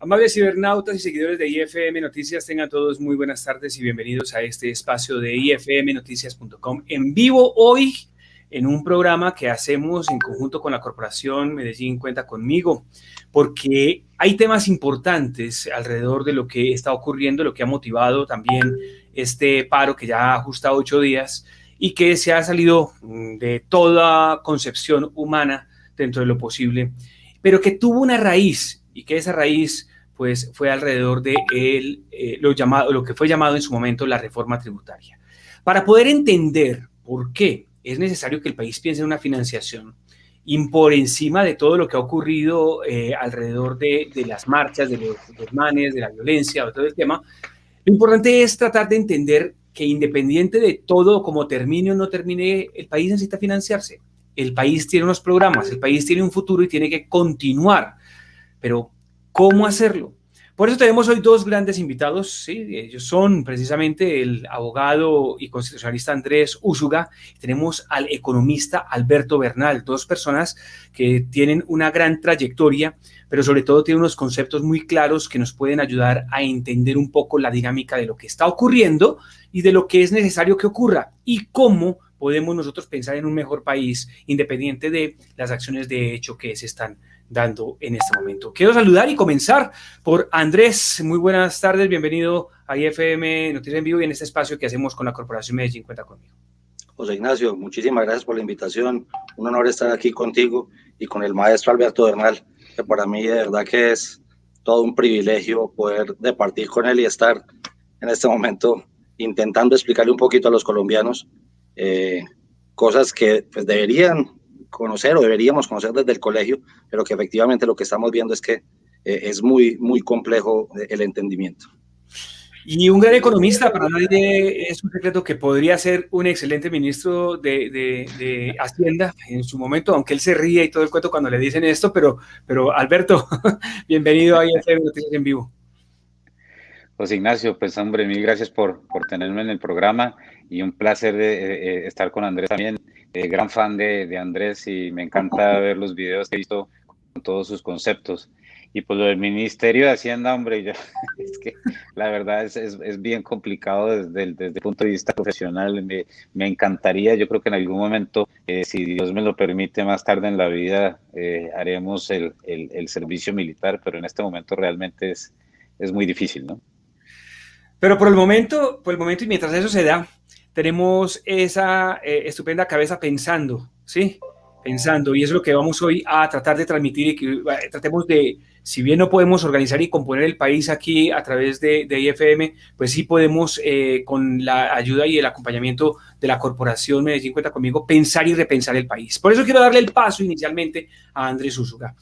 Amables cibernautas y seguidores de IFM Noticias, tengan todos muy buenas tardes y bienvenidos a este espacio de ifmnoticias.com en vivo hoy en un programa que hacemos en conjunto con la Corporación Medellín Cuenta Conmigo, porque hay temas importantes alrededor de lo que está ocurriendo, lo que ha motivado también este paro que ya ajusta 8 días y que se ha salido de toda concepción humana dentro de lo posible, pero que tuvo una raíz y que esa raíz pues fue alrededor de lo que fue llamado en su momento la reforma tributaria. Para poder entender por qué es necesario que el país piense en una financiación y por encima de todo lo que ha ocurrido alrededor de las marchas, de los desmanes, de la violencia, de todo el tema, lo importante es tratar de entender que independiente de todo, como termine o no termine, el país necesita financiarse. El país tiene unos programas, el país tiene un futuro y tiene que continuar. Pero, ¿cómo hacerlo? Por eso tenemos hoy dos grandes invitados, ¿sí? Ellos son precisamente el abogado y constitucionalista Andrés Úsuga, y tenemos al economista Alberto Bernal, dos personas que tienen una gran trayectoria, pero sobre todo tienen unos conceptos muy claros que nos pueden ayudar a entender un poco la dinámica de lo que está ocurriendo y de lo que es necesario que ocurra y cómo podemos nosotros pensar en un mejor país independiente de las acciones de hecho que se están dando en este momento. Quiero saludar y comenzar por Andrés. Muy buenas tardes, bienvenido a IFM Noticias en Vivo y en este espacio que hacemos con la Corporación Medellín Cuenta Conmigo. José Ignacio, muchísimas gracias por la invitación. Un honor estar aquí contigo y con el maestro Alberto Bernal, que para mí de verdad que es todo un privilegio poder departir con él y estar en este momento intentando explicarle un poquito a los colombianos cosas que pues deberían conocer o deberíamos conocer desde el colegio, pero que efectivamente lo que estamos viendo es que es muy, muy complejo el entendimiento. Y un gran economista, para nadie es un secreto que podría ser un excelente ministro de Hacienda en su momento, aunque él se ríe y todo el cuento cuando le dicen esto, pero Alberto, bienvenido a IFM Noticias en Vivo. José Ignacio, pues hombre, mil gracias por tenerme en el programa y un placer estar con Andrés también, gran fan de Andrés y me encanta ver los videos que he visto con todos sus conceptos. Y pues lo del Ministerio de Hacienda, hombre, es que la verdad es bien complicado desde el punto de vista profesional. Me encantaría, yo creo que en algún momento, si Dios me lo permite, más tarde en la vida haremos el servicio militar, pero en este momento realmente es muy difícil, ¿no? Pero por el momento y mientras eso se da, tenemos esa estupenda cabeza pensando, ¿sí? Pensando, y es lo que vamos hoy a tratar de transmitir y que tratemos de, si bien no podemos organizar y componer el país aquí a través de IFM, pues sí podemos, con la ayuda y el acompañamiento de la Corporación Medellín Cuenta Conmigo, pensar y repensar el país. Por eso quiero darle el paso inicialmente a Andrés Úsuga,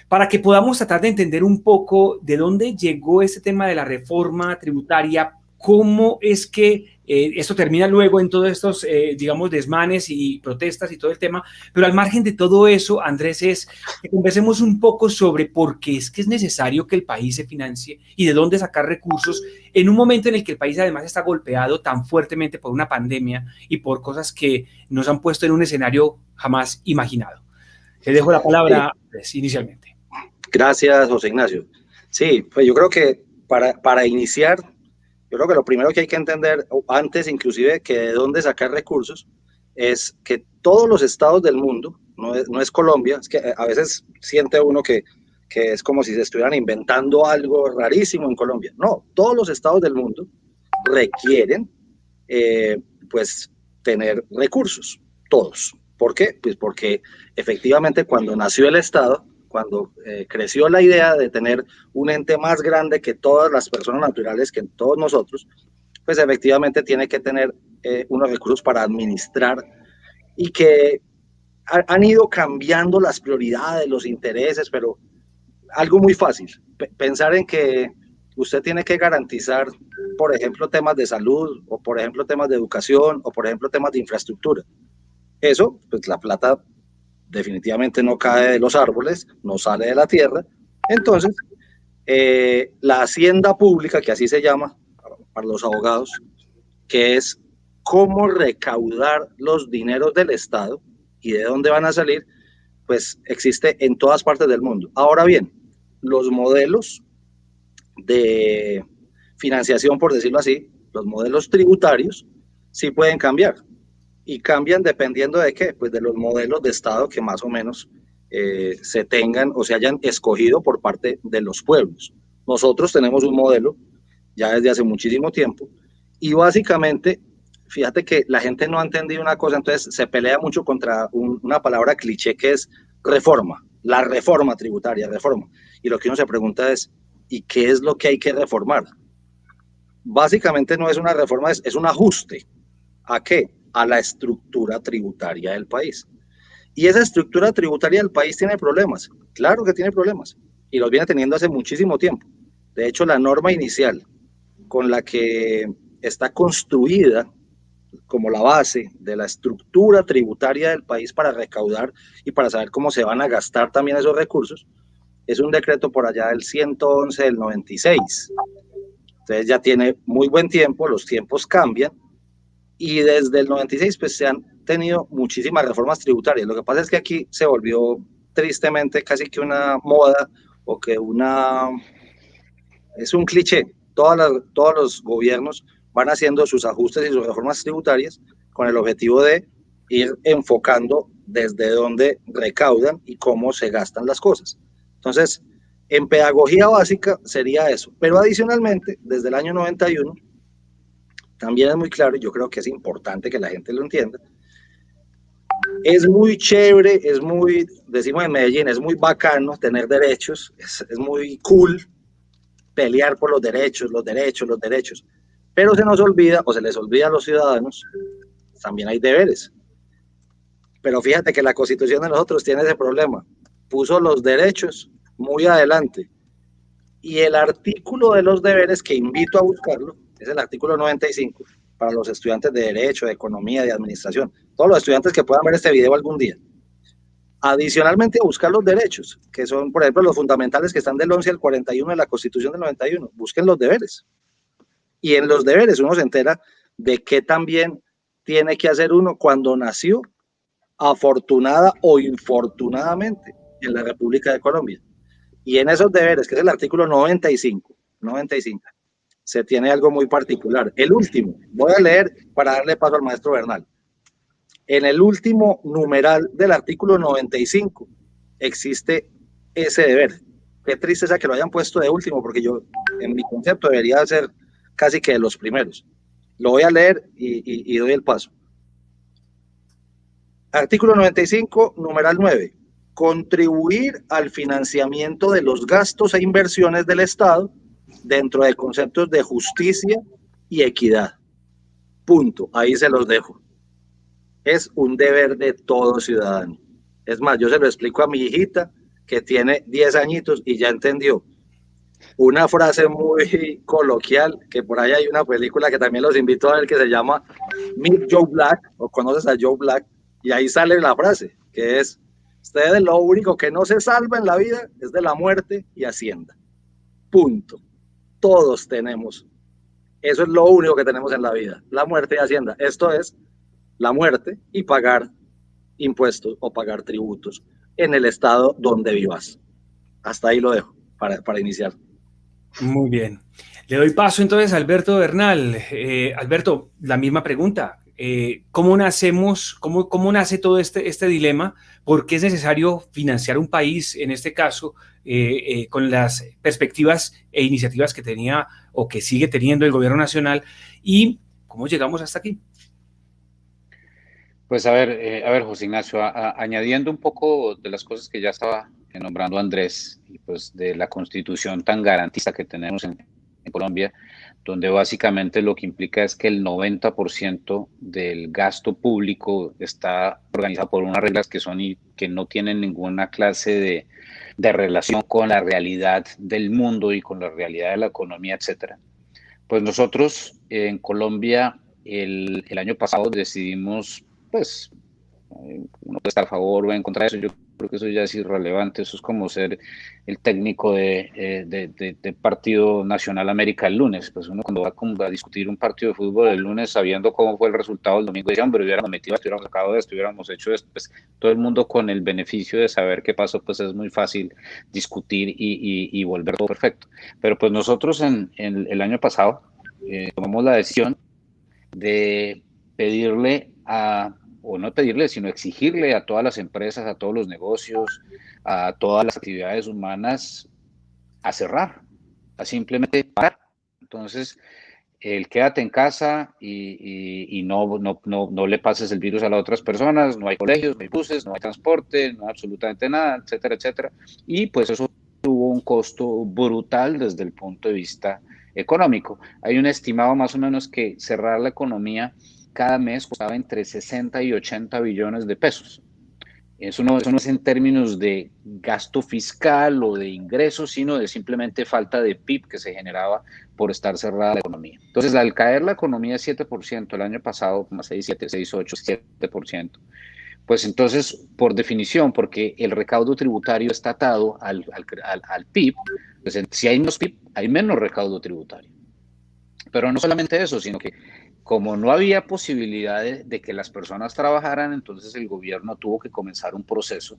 para que podamos tratar de entender un poco de dónde llegó este tema de la reforma tributaria, cómo es que esto termina luego en todos estos, digamos, desmanes y protestas y todo el tema, pero al margen de todo eso, Andrés, es que conversemos un poco sobre por qué es que es necesario que el país se financie y de dónde sacar recursos en un momento en el que el país además está golpeado tan fuertemente por una pandemia y por cosas que nos han puesto en un escenario jamás imaginado. Le dejo la palabra, Andrés, inicialmente. Gracias, José Ignacio. Sí, pues yo creo que para iniciar, yo creo que lo primero que hay que entender, antes inclusive que de dónde sacar recursos, es que todos los estados del mundo, no es Colombia, es que a veces siente uno que es como si se estuvieran inventando algo rarísimo en Colombia. No, todos los estados del mundo requieren pues tener recursos, todos. ¿Por qué? Pues porque efectivamente cuando nació el estado, cuando creció la idea de tener un ente más grande que todas las personas naturales, que todos nosotros, pues efectivamente tiene que tener unos recursos para administrar y que han ido cambiando las prioridades, los intereses, pero algo muy fácil, pensar en que usted tiene que garantizar, por ejemplo, temas de salud, o por ejemplo, temas de educación, o por ejemplo, temas de infraestructura. Eso, pues la plata definitivamente no cae de los árboles, no sale de la tierra. Entonces, la hacienda pública, que así se llama para los abogados, que es cómo recaudar los dineros del Estado y de dónde van a salir, pues existe en todas partes del mundo. Ahora bien, los modelos de financiación, por decirlo así, los modelos tributarios, sí pueden cambiar. Y cambian dependiendo de qué, pues de los modelos de Estado que más o menos se tengan o se hayan escogido por parte de los pueblos. Nosotros tenemos un modelo ya desde hace muchísimo tiempo y básicamente, fíjate que la gente no ha entendido una cosa, entonces se pelea mucho contra una palabra cliché que es reforma, la reforma tributaria, reforma. Y lo que uno se pregunta es, ¿y qué es lo que hay que reformar? Básicamente no es una reforma, es un ajuste. ¿A qué? A la estructura tributaria del país. Y esa estructura tributaria del país tiene problemas. Claro que tiene problemas. Y los viene teniendo hace muchísimo tiempo. De hecho, la norma inicial con la que está construida como la base de la estructura tributaria del país para recaudar y para saber cómo se van a gastar también esos recursos, es un decreto por allá del 111 del 96. Entonces ya tiene muy buen tiempo, los tiempos cambian, y desde el 96 pues se han tenido muchísimas reformas tributarias. Lo que pasa es que aquí se volvió tristemente casi que una moda o que es un cliché. Todos los gobiernos van haciendo sus ajustes y sus reformas tributarias con el objetivo de ir enfocando desde dónde recaudan y cómo se gastan las cosas. Entonces, en pedagogía básica sería eso. Pero adicionalmente, desde el año 91, también es muy claro, y yo creo que es importante que la gente lo entienda, es muy chévere, decimos en Medellín, es muy bacano tener derechos, es muy cool pelear por los derechos, pero se nos olvida, o se les olvida a los ciudadanos, también hay deberes. Pero fíjate que la Constitución de nosotros tiene ese problema, puso los derechos muy adelante, y el artículo de los deberes, que invito a buscarlo, es el artículo 95, para los estudiantes de Derecho, de Economía, de Administración, todos los estudiantes que puedan ver este video algún día. Adicionalmente a buscar los derechos, que son, por ejemplo, los fundamentales que están del 11 al 41 de la Constitución del 91, busquen los deberes. Y en los deberes uno se entera de qué también tiene que hacer uno cuando nació, afortunada o infortunadamente, en la República de Colombia. Y en esos deberes, que es el artículo 95, se tiene algo muy particular. El último, voy a leer para darle paso al maestro Bernal. En el último numeral del artículo 95 existe ese deber. Qué tristeza que lo hayan puesto de último, porque yo, en mi concepto, debería ser casi que de los primeros. Lo voy a leer y doy el paso. Artículo 95, numeral 9. Contribuir al financiamiento de los gastos e inversiones del Estado dentro de conceptos de justicia y equidad. Punto. Ahí se los dejo. Es un deber de todo ciudadano. Es más, yo se lo explico a mi hijita que tiene 10 añitos y ya entendió. Una frase muy coloquial, que por ahí hay una película que también los invito a ver que se llama Meet Joe Black, o conoces a Joe Black, y ahí sale la frase, que es: ustedes lo único que no se salva en la vida es de la muerte y Hacienda. Punto. Todos tenemos. Eso es lo único que tenemos en la vida, la muerte y Hacienda. Esto es la muerte y pagar impuestos o pagar tributos en el estado donde vivas. Hasta ahí lo dejo para iniciar. Muy bien. Le doy paso entonces a Alberto Bernal. Alberto, la misma pregunta. ¿Cómo nacemos, cómo nace todo este dilema? ¿Por qué es necesario financiar un país, en este caso, con las perspectivas e iniciativas que tenía o que sigue teniendo el gobierno nacional? ¿Y cómo llegamos hasta aquí? Pues a ver, José Ignacio, añadiendo un poco de las cosas que ya estaba nombrando Andrés, y pues de la constitución tan garantista que tenemos en Colombia, donde básicamente lo que implica es que el 90% del gasto público está organizado por unas reglas que son y que no tienen ninguna clase de relación con la realidad del mundo y con la realidad de la economía, etcétera. Pues nosotros en Colombia el año pasado decidimos pues Uno puede estar a favor o en contra de eso, yo creo que eso ya es irrelevante, eso es como ser el técnico de partido Nacional América el lunes, pues uno cuando va como a discutir un partido de fútbol el lunes sabiendo cómo fue el resultado el domingo, dice, hombre, hubiéramos metido, hubiéramos sacado esto, hubiéramos hecho esto, pues todo el mundo con el beneficio de saber qué pasó, pues es muy fácil discutir y volver todo perfecto. Pero pues nosotros en el año pasado tomamos la decisión de pedirle o no pedirle, sino exigirle a todas las empresas, a todos los negocios, a todas las actividades humanas a cerrar, a simplemente parar. Entonces, el quédate en casa y no le pases el virus a las otras personas, no hay colegios, no hay buses, no hay transporte, no hay absolutamente nada, etcétera, etcétera. Y pues eso tuvo un costo brutal desde el punto de vista económico. Hay un estimado más o menos que cerrar la economía cada mes costaba entre 60 y 80 billones de pesos. Eso no es en términos de gasto fiscal o de ingresos, sino de simplemente falta de PIB que se generaba por estar cerrada la economía. Entonces, al caer la economía 7%, el año pasado como 6, 7, 6, 8, 7%, pues entonces, por definición, porque el recaudo tributario está atado al PIB, pues si hay menos PIB, hay menos recaudo tributario. Pero no solamente eso, sino que como no había posibilidad de que las personas trabajaran, entonces el gobierno tuvo que comenzar un proceso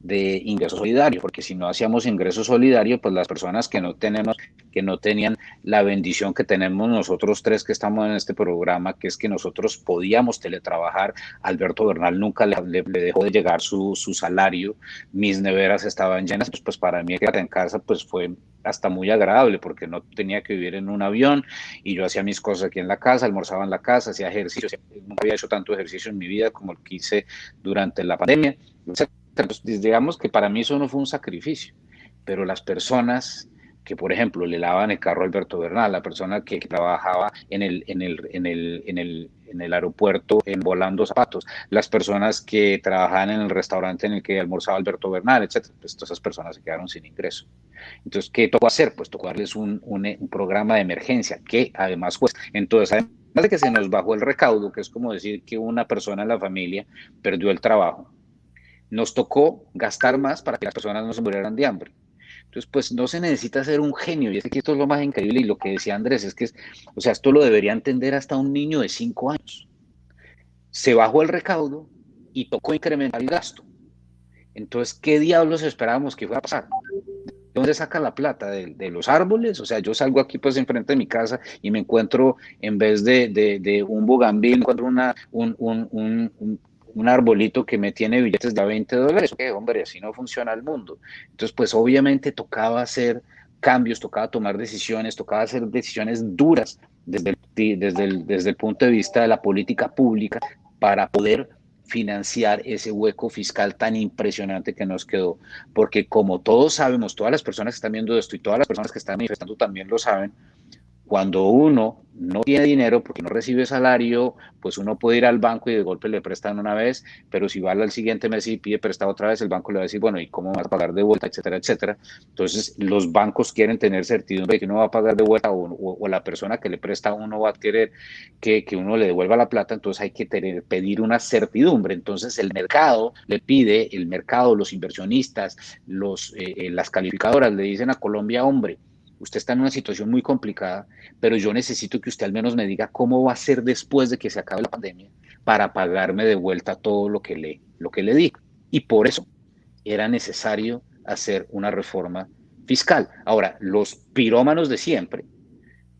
de ingreso solidario, porque si no hacíamos ingreso solidario, pues las personas que no tenían la bendición que tenemos nosotros tres que estamos en este programa, que es que nosotros podíamos teletrabajar. Alberto Bernal nunca le dejó de llegar su salario, mis neveras estaban llenas, pues para mí quedarse en casa pues fue hasta muy agradable porque no tenía que vivir en un avión y yo hacía mis cosas aquí en la casa, almorzaba en la casa, hacía ejercicio, nunca había hecho tanto ejercicio en mi vida como el que hice durante la pandemia. Entonces, digamos que para mí eso no fue un sacrificio, pero las personas que, por ejemplo, le lavaban el carro a Alberto Bernal, la persona que trabajaba en el aeropuerto volando zapatos, las personas que trabajaban en el restaurante en el que almorzaba Alberto Bernal, etcétera, pues todas esas personas se quedaron sin ingreso. Entonces, ¿qué tocó hacer? Pues tocó darles un programa de emergencia que además cuesta. Entonces, además de que se nos bajó el recaudo, que es como decir que una persona en la familia perdió el trabajo, nos tocó gastar más para que las personas no se murieran de hambre. Entonces, pues no se necesita ser un genio, y es que esto es lo más increíble, y lo que decía Andrés, es que, o sea, esto lo debería entender hasta un niño de 5 años. Se bajó el recaudo y tocó incrementar el gasto. Entonces, ¿qué diablos esperábamos que fuera a pasar? ¿De dónde saca la plata? ¿De los árboles? O sea, yo salgo aquí pues enfrente de mi casa y me encuentro, en vez de un bugambil, encuentro un arbolito que me tiene billetes de $20. ¿Qué, hombre? Así no funciona el mundo. Entonces, pues obviamente tocaba hacer cambios, tocaba tomar decisiones, tocaba hacer decisiones duras desde el punto de vista de la política pública para poder financiar ese hueco fiscal tan impresionante que nos quedó. Porque como todos sabemos, todas las personas que están viendo esto y todas las personas que están manifestando también lo saben, cuando uno no tiene dinero porque no recibe salario, pues uno puede ir al banco y de golpe le prestan una vez, pero si va al siguiente mes y pide prestado otra vez, el banco le va a decir, bueno, ¿y cómo vas a pagar de vuelta? Etcétera, etcétera. Entonces, los bancos quieren tener certidumbre de que uno va a pagar de vuelta o la persona que le presta a uno va a querer que uno le devuelva la plata, entonces hay que pedir una certidumbre. Entonces, el mercado, los inversionistas, las calificadoras le dicen a Colombia, hombre, usted está en una situación muy complicada, pero yo necesito que usted al menos me diga cómo va a ser después de que se acabe la pandemia para pagarme de vuelta todo lo que le di. Y por eso era necesario hacer una reforma fiscal. Ahora, los pirómanos de siempre,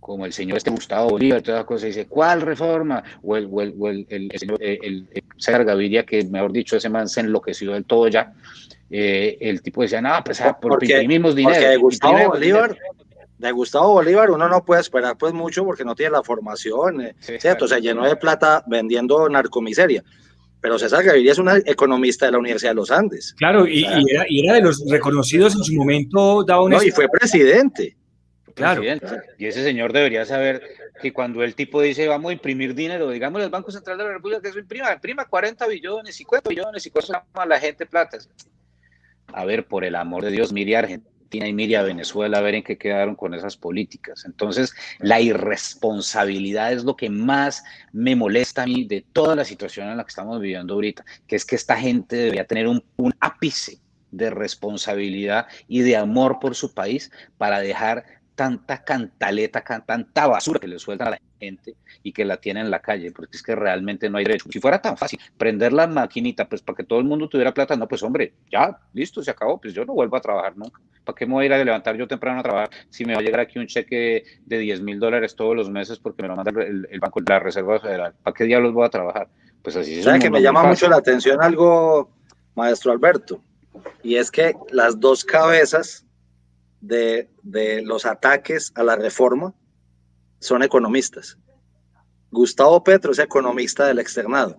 como el señor Gustavo Bolívar, todas las cosas, dice, ¿cuál reforma? O el señor César Gaviria, que mejor dicho, ese man se enloqueció del todo ya. El tipo decía, no, pues porque imprimimos dinero. Porque de Gustavo Bolívar uno no puede esperar pues mucho porque no tiene la formación, sí, ¿cierto? claro. Se llenó de plata vendiendo narcomiseria. Pero César Gaviria es un economista de la Universidad de los Andes. Claro, y era de los reconocidos en su momento, daba un... No, y fue presidente. Claro. Y ese señor debería saber que cuando el tipo dice vamos a imprimir dinero, digamos el Banco Central de la República que eso imprima 40 billones, 50 billones y cosas a la gente plata. A ver, por el amor de Dios, mire Argentina. Argentina y mire a Venezuela a ver en qué quedaron con esas políticas. Entonces, la irresponsabilidad es lo que más me molesta a mí de toda la situación en la que estamos viviendo ahorita, que es que esta gente debería tener un ápice de responsabilidad y de amor por su país para dejar tanta cantaleta, tanta basura que le sueltan a la gente y que la tienen en la calle, porque es que realmente no hay derecho. Si fuera tan fácil prender la maquinita, pues para que todo el mundo tuviera plata, no, pues hombre, ya, listo, se acabó, pues yo no vuelvo a trabajar nunca. ¿Para qué me voy a ir a levantar yo temprano a trabajar si me va a llegar aquí un cheque de $10,000 todos los meses porque me lo manda el Banco de la Reserva Federal? ¿Para qué diablos voy a trabajar? Pues así es un ¿Sabe que mundo me muy llama mucho fácil. la atención algo, maestro Alberto? Y es que las dos cabezas de los ataques a la reforma son economistas. Gustavo Petro es economista del externado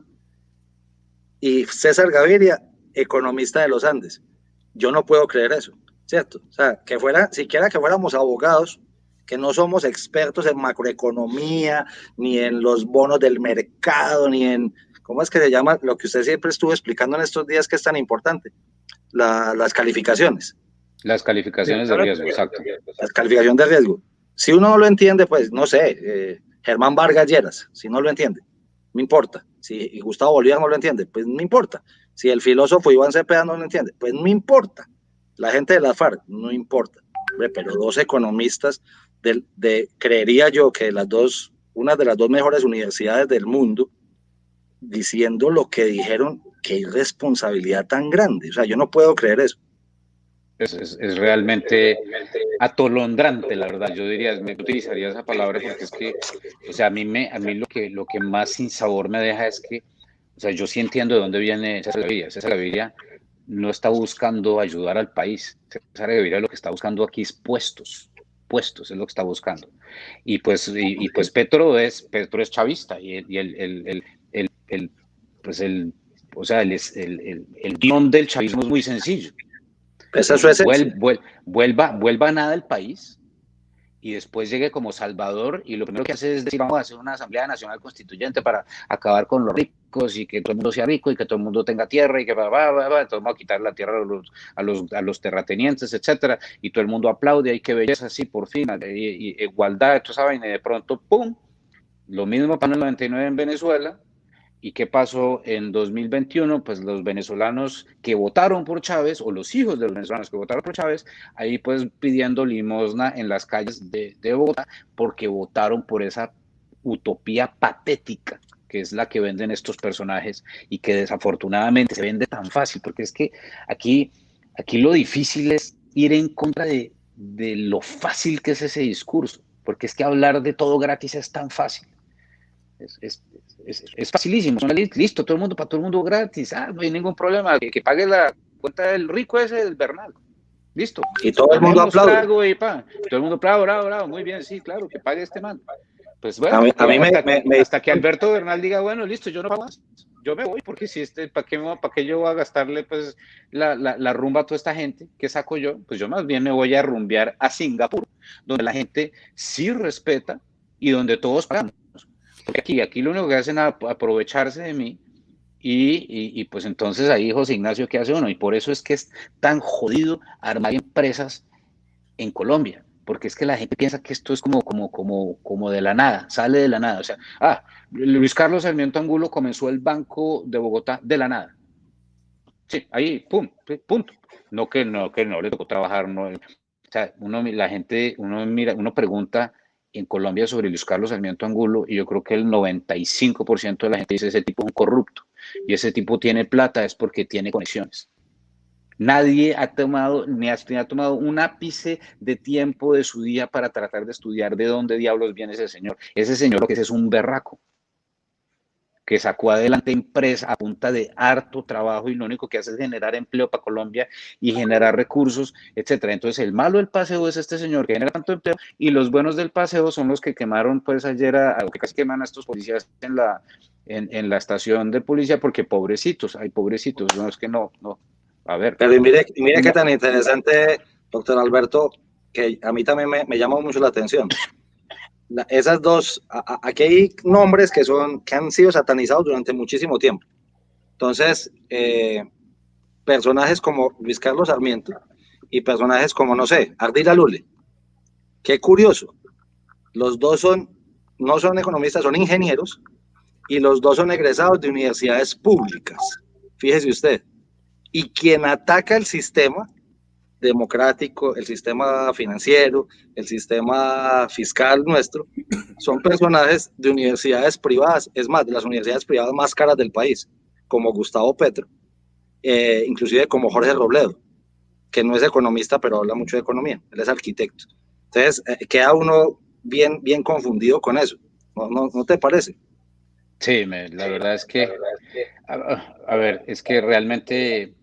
y César Gaviria, economista de los Andes. Yo no puedo creer eso, ¿cierto? O sea, que siquiera que fuéramos abogados, que no somos expertos en macroeconomía, ni en los bonos del mercado, ni en, ¿cómo es que se llama? Lo que usted siempre estuvo explicando en estos días que es tan importante, las calificaciones. Las calificaciones de riesgo, exacto. La calificación de riesgo. Si uno no lo entiende, pues no sé, Germán Vargas Lleras, si no lo entiende, no importa. Si Gustavo Bolívar no lo entiende, pues no importa. Si el filósofo Iván Cepeda no lo entiende, pues no importa. La gente de la FARC, no importa. Pero dos economistas, creería yo que una de las dos mejores universidades del mundo, diciendo lo que dijeron, qué irresponsabilidad tan grande. O sea, yo no puedo creer eso. Es realmente atolondraante, la verdad. Yo diría, me utilizaría esa palabra porque es que, o sea, a mí lo que más sin sabor me deja es que, o sea, yo sí entiendo de dónde viene César Gaviria. César Gaviria no está buscando ayudar al país. César Gaviria lo que está buscando aquí es puestos es lo que está buscando. Y pues Petro es chavista y o sea, el guión del chavismo es muy sencillo. Esa es su esencia. Vuelva a nada el país y después llegue como Salvador y lo primero que hace es decir, vamos a hacer una asamblea nacional constituyente para acabar con los ricos y que todo el mundo sea rico y que todo el mundo tenga tierra y que entonces vamos a quitar la tierra a los terratenientes, etcétera, y todo el mundo aplaude, ay, qué belleza, sí, por fin, y igualdad, toda esa vaina, y de pronto, ¡pum!, lo mismo para el 99 en Venezuela. ¿Y qué pasó en 2021? Pues los venezolanos que votaron por Chávez, o los hijos de los venezolanos que votaron por Chávez, ahí pues pidiendo limosna en las calles de Bogotá, porque votaron por esa utopía patética que es la que venden estos personajes y que desafortunadamente se vende tan fácil, porque es que aquí lo difícil es ir en contra de lo fácil que es ese discurso, porque es que hablar de todo gratis es tan fácil. Es facilísimo, listo, todo el mundo, para todo el mundo gratis, no hay ningún problema, que pague la cuenta del rico ese del Bernal, listo. Y todo el mundo aplaude. Todo el mundo bravo, bravo, muy bien, sí, claro, que pague este man. Pues bueno, hasta que Alberto Bernal diga, bueno, listo, yo no pago más, yo me voy, porque si ¿para qué yo voy a gastarle pues la rumba a toda esta gente? ¿Qué saco yo? Pues yo más bien me voy a rumbear a Singapur, donde la gente sí respeta y donde todos pagamos. Porque aquí lo único que hacen es aprovecharse de mí y pues entonces ahí José Ignacio, ¿qué hace uno? Y por eso es que es tan jodido armar empresas en Colombia, porque es que la gente piensa que esto es como de la nada, sale de la nada. O sea, Luis Carlos Sarmiento Angulo comenzó el Banco de Bogotá de la nada. Sí, ahí, pum, punto. No que no le tocó trabajar, no. O sea, uno pregunta en Colombia sobre Luis Carlos Sarmiento Angulo y yo creo que el 95% de la gente dice ese tipo es un corrupto y ese tipo tiene plata es porque tiene conexiones. Nadie ha tomado un ápice de tiempo de su día para tratar de estudiar de dónde diablos viene ese señor. Ese señor lo que es un berraco que sacó adelante empresa a punta de harto trabajo y lo único que hace es generar empleo para Colombia y generar recursos, etcétera. Entonces el malo del paseo es este señor que genera tanto empleo y los buenos del paseo son los que quemaron pues ayer que casi queman a estos policías en la estación de policía porque pobrecitos, no es que no, a ver. Pero mire qué tan interesante, doctor Alberto, que a mí también me llama mucho la atención. Esas dos, aquí hay nombres que han sido satanizados durante muchísimo tiempo. Entonces, personajes como Luis Carlos Sarmiento y personajes como, no sé, Ardila Lule. Qué curioso, los dos no son economistas, son ingenieros, y los dos son egresados de universidades públicas. Fíjese usted. Y quien ataca el sistema democrático, el sistema financiero, el sistema fiscal nuestro, son personajes de universidades privadas, es más, de las universidades privadas más caras del país, como Gustavo Petro, inclusive como Jorge Robledo, que no es economista, pero habla mucho de economía, él es arquitecto. Entonces, queda uno bien confundido con eso, ¿no te parece? Sí, la verdad es que, a ver, es que realmente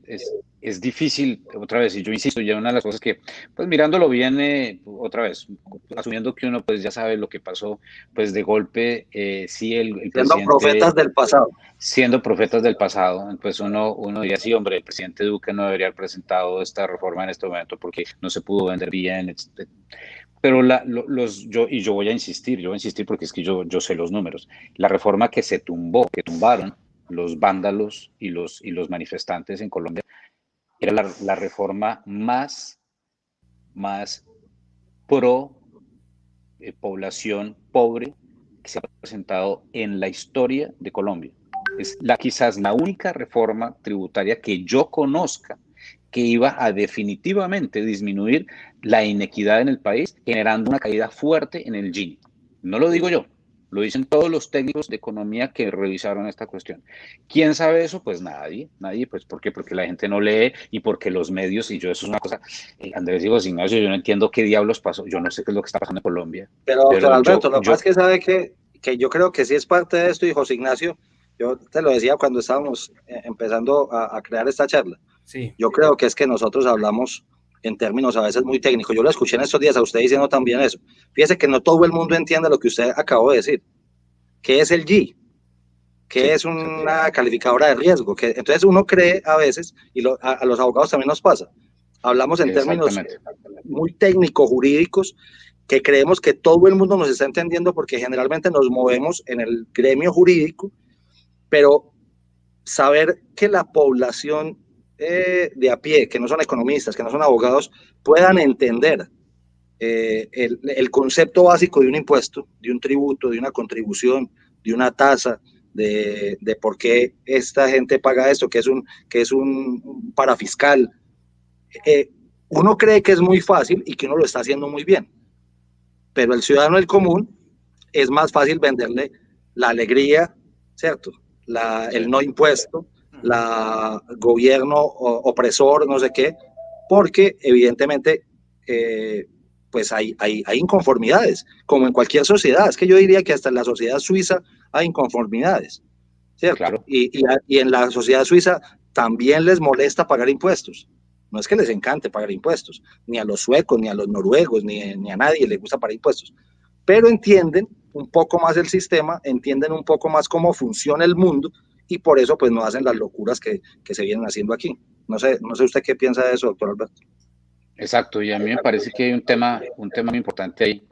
es difícil, otra vez, y yo insisto, ya una de las cosas que, pues mirándolo bien, otra vez, asumiendo que uno pues ya sabe lo que pasó, pues de golpe, sí, el Siendo presidente, profetas del pasado. siendo profetas del pasado, pues uno diría, sí, hombre, el presidente Duque no debería haber presentado esta reforma en este momento porque no se pudo vender bien, pero yo voy a insistir porque es que yo sé los números. La reforma que que tumbaron los vándalos y los manifestantes en Colombia, era la reforma más pro población pobre que se ha presentado en la historia de Colombia. Es quizás la única reforma tributaria que yo conozca que iba a definitivamente disminuir la inequidad en el país, generando una caída fuerte en el Gini. No lo digo yo, lo dicen todos los técnicos de economía que revisaron esta cuestión. ¿Quién sabe eso? Pues nadie, pues ¿por qué? Porque la gente no lee y porque los medios, y yo eso es una cosa, Andrés y José Ignacio, yo no entiendo qué diablos pasó, yo no sé qué es lo que está pasando en Colombia, Pero doctor pero Alberto, lo que pasa es que sabe que yo creo que sí es parte de esto, y José Ignacio, yo te lo decía cuando estábamos empezando a crear esta charla. Sí. Yo creo que es que nosotros hablamos en términos a veces muy técnicos. Yo lo escuché en estos días a usted diciendo también eso. Fíjese que no todo el mundo entiende lo que usted acabó de decir. ¿Qué es el G? ¿Qué sí, es una calificadora de riesgo? Entonces uno cree a veces, y a los abogados también nos pasa, hablamos en términos muy técnicos, jurídicos, que creemos que todo el mundo nos está entendiendo porque generalmente nos movemos en el gremio jurídico, pero saber que la población de a pie, que no son economistas, que no son abogados, puedan entender el concepto básico de un impuesto, de un tributo, de una contribución, de una tasa, de por qué esta gente paga esto, que es un parafiscal. Uno cree que es muy fácil y que uno lo está haciendo muy bien, pero el ciudadano del común es más fácil venderle la alegría, ¿cierto? El no impuesto, la gobierno opresor, no sé qué, porque evidentemente pues hay inconformidades, como en cualquier sociedad. Es que yo diría que hasta en la sociedad suiza hay inconformidades, ¿cierto? claro. Y en la sociedad suiza también les molesta pagar impuestos. No es que les encante pagar impuestos, ni a los suecos, ni a los noruegos, ni a nadie les gusta pagar impuestos, pero entienden un poco más el sistema, entienden un poco más cómo funciona el mundo, y por eso pues no hacen las locuras que se vienen haciendo aquí. No sé usted qué piensa de eso, doctor Alberto. Exacto, y a mí me parece que hay un tema muy importante ahí,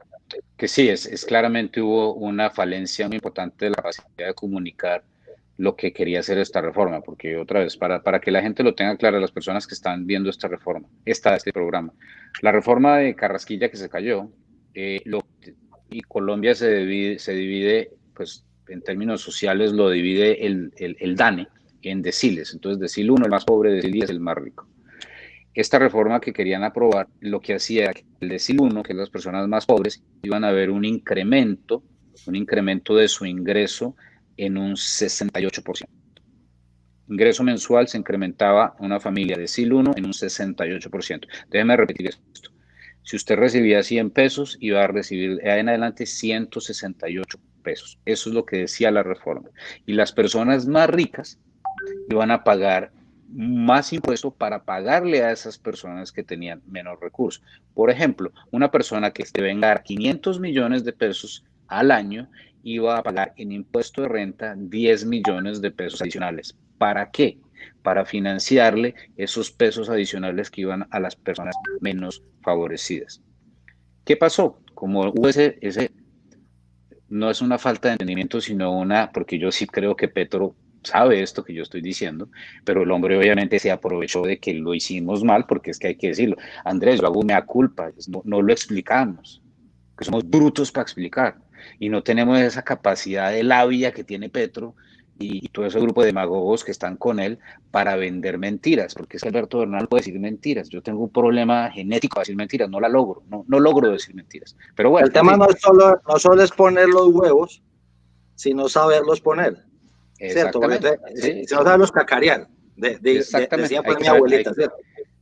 que sí, es claramente hubo una falencia muy importante de la capacidad de comunicar lo que quería hacer esta reforma, porque otra vez, para que la gente lo tenga claro, las personas que están viendo esta reforma, este programa, la reforma de Carrasquilla que se cayó, y Colombia se divide, pues en términos sociales lo divide el DANE en deciles, entonces decil 1 el más pobre, decil 10 el más rico. Esta reforma que querían aprobar, lo que hacía era que el decil 1, que es las personas más pobres, iban a ver un incremento de su ingreso en un 68%. Ingreso mensual se incrementaba una familia de decil 1 en un 68%. Déjeme repetir esto. Si usted recibía 100 pesos, iba a recibir en adelante 168 pesos. Eso es lo que decía la reforma. Y las personas más ricas iban a pagar más impuestos para pagarle a esas personas que tenían menos recursos. Por ejemplo, una persona que debe ganar 500 millones de pesos al año iba a pagar en impuesto de renta 10 millones de pesos adicionales. ¿Para qué? Para financiarle esos pesos adicionales que iban a las personas menos favorecidas. ¿Qué pasó? Como hubo no es una falta de entendimiento, sino porque yo sí creo que Petro sabe esto que yo estoy diciendo, pero el hombre obviamente se aprovechó de que lo hicimos mal, porque es que hay que decirlo. Andrés, yo hago mea culpa, no lo explicamos, que somos brutos para explicar y no tenemos esa capacidad de labia que tiene Petro y todo ese grupo de demagogos que están con él para vender mentiras, porque es que Alberto Bernal puede decir mentiras. Yo tengo un problema genético para decir mentiras, no la logro, no logro decir mentiras. Pero bueno, El tema en fin. no solo es poner los huevos, sino saberlos poner, ¿cierto? Porque Sí, si no saberlos cacarear, exactamente. decía pues mi abuelita, ¿cierto?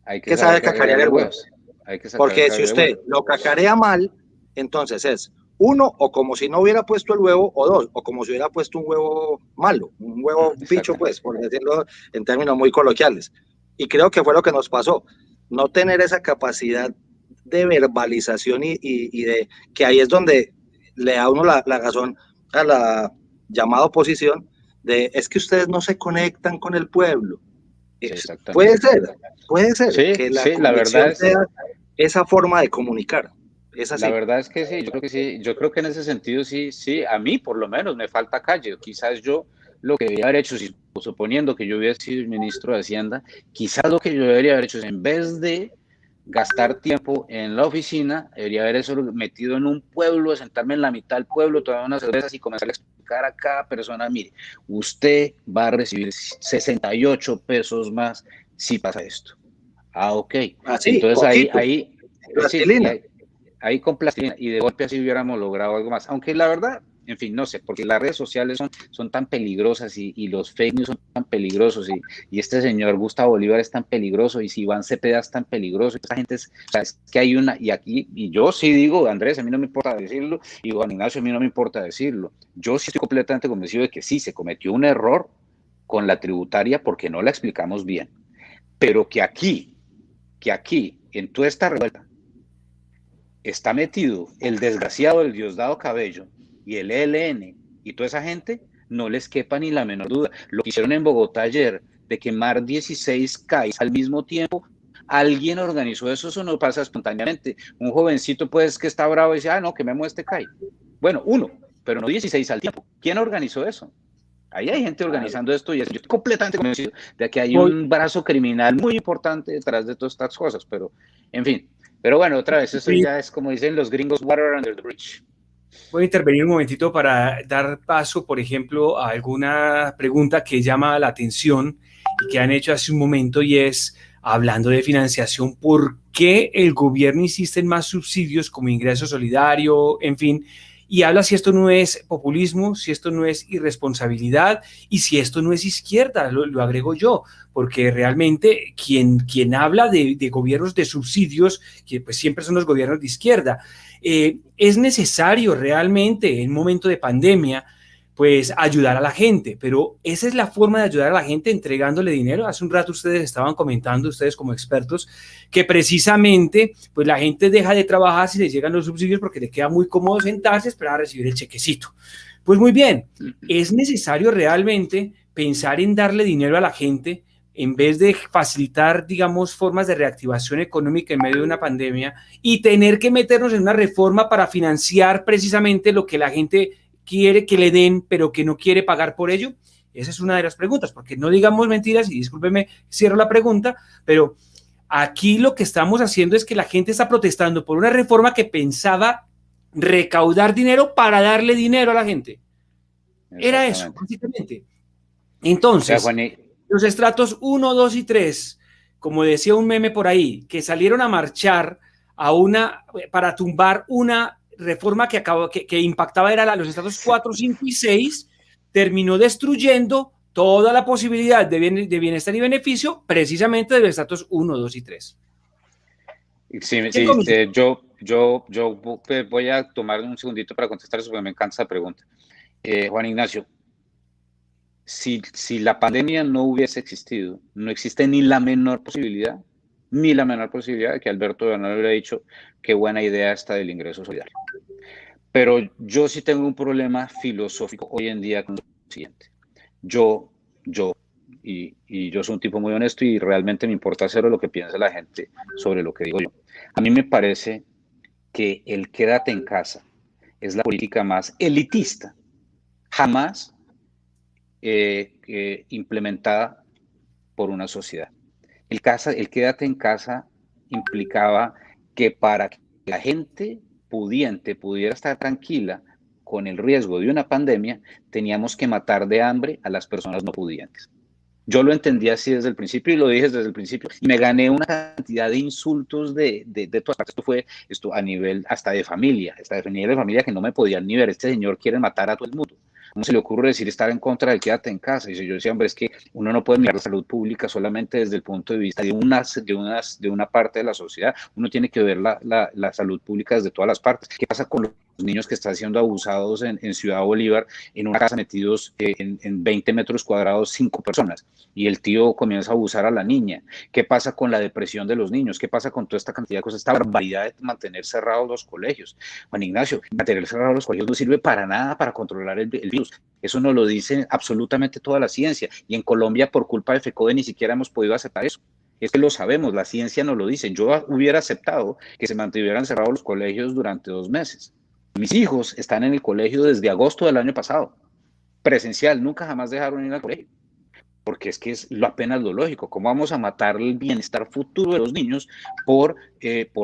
Hay que saber saber cacarear el huevo. Porque si usted lo cacarea mal, entonces es uno, o como si no hubiera puesto el huevo, o dos, o como si hubiera puesto un huevo malo, un huevo picho, pues, por decirlo en términos muy coloquiales. Y creo que fue lo que nos pasó, no tener esa capacidad de verbalización y de que ahí es donde le da uno la razón a la llamada oposición de es que ustedes no se conectan con el pueblo. Puede ser que la verdad es, sea esa forma de comunicar. Es así. La verdad es que sí, yo creo que sí, yo creo que en ese sentido sí, a mí por lo menos me falta calle, quizás yo lo que debería haber hecho, suponiendo que yo hubiera sido el ministro de Hacienda, quizás lo que yo debería haber hecho es en vez de gastar tiempo en la oficina, debería haber eso metido en un pueblo, sentarme en la mitad del pueblo, tomar unas cervezas y comenzar a explicar a cada persona, mire, usted va a recibir 68 pesos más si pasa esto. Ah, ok. Así, entonces poquito, ahí con plastilina y de golpe así hubiéramos logrado algo más. Aunque la verdad, en fin, no sé, porque las redes sociales son tan peligrosas y los fake news son tan peligrosos y este señor Gustavo Bolívar es tan peligroso y si Iván Cepeda es tan peligroso. Esta gente es que hay una, y aquí, y yo sí digo, Andrés, a mí no me importa decirlo, y Juan Ignacio, a mí no me importa decirlo. Yo sí estoy completamente convencido de que sí, se cometió un error con la tributaria porque no la explicamos bien. Pero que aquí, en toda esta revuelta, está metido el desgraciado del Diosdado Cabello y el ELN y toda esa gente, no les quepa ni la menor duda. Lo que hicieron en Bogotá ayer de quemar 16 CAIs al mismo tiempo, alguien organizó eso no pasa espontáneamente. Un jovencito pues que está bravo y dice, no, quememos este CAI. Bueno, uno, pero no 16 al tiempo. ¿Quién organizó eso? Ahí hay gente organizando esto y yo estoy completamente convencido de que hay un brazo criminal muy importante detrás de todas estas cosas, pero en fin. Pero bueno, otra vez, eso ya es como dicen los gringos, water under the bridge. Voy a intervenir un momentito para dar paso, por ejemplo, a alguna pregunta que llama la atención y que han hecho hace un momento y es, hablando de financiación, ¿por qué el gobierno insiste en más subsidios como ingreso solidario, en fin? Y habla si esto no es populismo, si esto no es irresponsabilidad y si esto no es izquierda, lo agrego yo, porque realmente quien habla de gobiernos de subsidios, que pues siempre son los gobiernos de izquierda, es necesario realmente en un momento de pandemia pues ayudar a la gente, pero esa es la forma de ayudar a la gente entregándole dinero. Hace un rato ustedes estaban comentando, ustedes como expertos, que precisamente pues la gente deja de trabajar si les llegan los subsidios porque le queda muy cómodo sentarse, esperar a recibir el chequecito. Pues muy bien, es necesario realmente pensar en darle dinero a la gente en vez de facilitar, digamos, formas de reactivación económica en medio de una pandemia y tener que meternos en una reforma para financiar precisamente lo que la gente quiere que le den, pero que no quiere pagar por ello? Esa es una de las preguntas, porque no digamos mentiras, y discúlpeme, cierro la pregunta, pero aquí lo que estamos haciendo es que la gente está protestando por una reforma que pensaba recaudar dinero para darle dinero a la gente. Era eso, básicamente. Entonces, los estratos 1, 2 y 3, como decía un meme por ahí, que salieron a marchar para tumbar una reforma que impactaba era los estratos 4, 5 y 6, terminó destruyendo toda la posibilidad de bienestar y beneficio precisamente de los estratos 1, 2 y 3. Sí, yo voy a tomar un segundito para contestar eso porque me encanta esa pregunta. Juan Ignacio, si la pandemia no hubiese existido, no existe ni la menor posibilidad de que Alberto Bernal hubiera dicho qué buena idea esta del ingreso solidario. Pero yo sí tengo un problema filosófico hoy en día con lo siguiente. Yo soy un tipo muy honesto y realmente me importa cero lo que piensa la gente sobre lo que digo yo. A mí me parece que el quédate en casa es la política más elitista jamás implementada por una sociedad. El quédate en casa implicaba que para que la gente pudiente pudiera estar tranquila con el riesgo de una pandemia, teníamos que matar de hambre a las personas no pudientes. Yo lo entendí así desde el principio y lo dije desde el principio. Y me gané una cantidad de insultos de todas partes. Esto a nivel hasta de familia, que no me podían ni ver. Este señor quiere matar a todo el mundo. ¿Cómo se le ocurre decir estar en contra del quédate en casa? Y yo decía, hombre, es que uno no puede mirar la salud pública solamente desde el punto de vista de una parte de la sociedad. Uno tiene que ver la salud pública desde todas las partes. ¿Qué pasa con los niños que están siendo abusados en Ciudad Bolívar, en una casa metidos en 20 metros cuadrados, 5 personas, y el tío comienza a abusar a la niña? ¿Qué pasa con la depresión de los niños? ¿Qué pasa con toda esta cantidad de cosas, esta barbaridad de mantener cerrados los colegios? Juan Ignacio, mantener cerrados los colegios no sirve para nada para controlar el virus. Eso nos lo dice absolutamente toda la ciencia, y en Colombia, por culpa de FECODE, ni siquiera hemos podido aceptar eso. Es que lo sabemos, la ciencia nos lo dice. Yo hubiera aceptado que se mantuvieran cerrados los colegios durante 2 meses. Mis hijos están en el colegio desde agosto del año pasado, presencial, nunca jamás dejaron ir al colegio, porque es que es apenas lo lógico. ¿Cómo vamos a matar el bienestar futuro de los niños por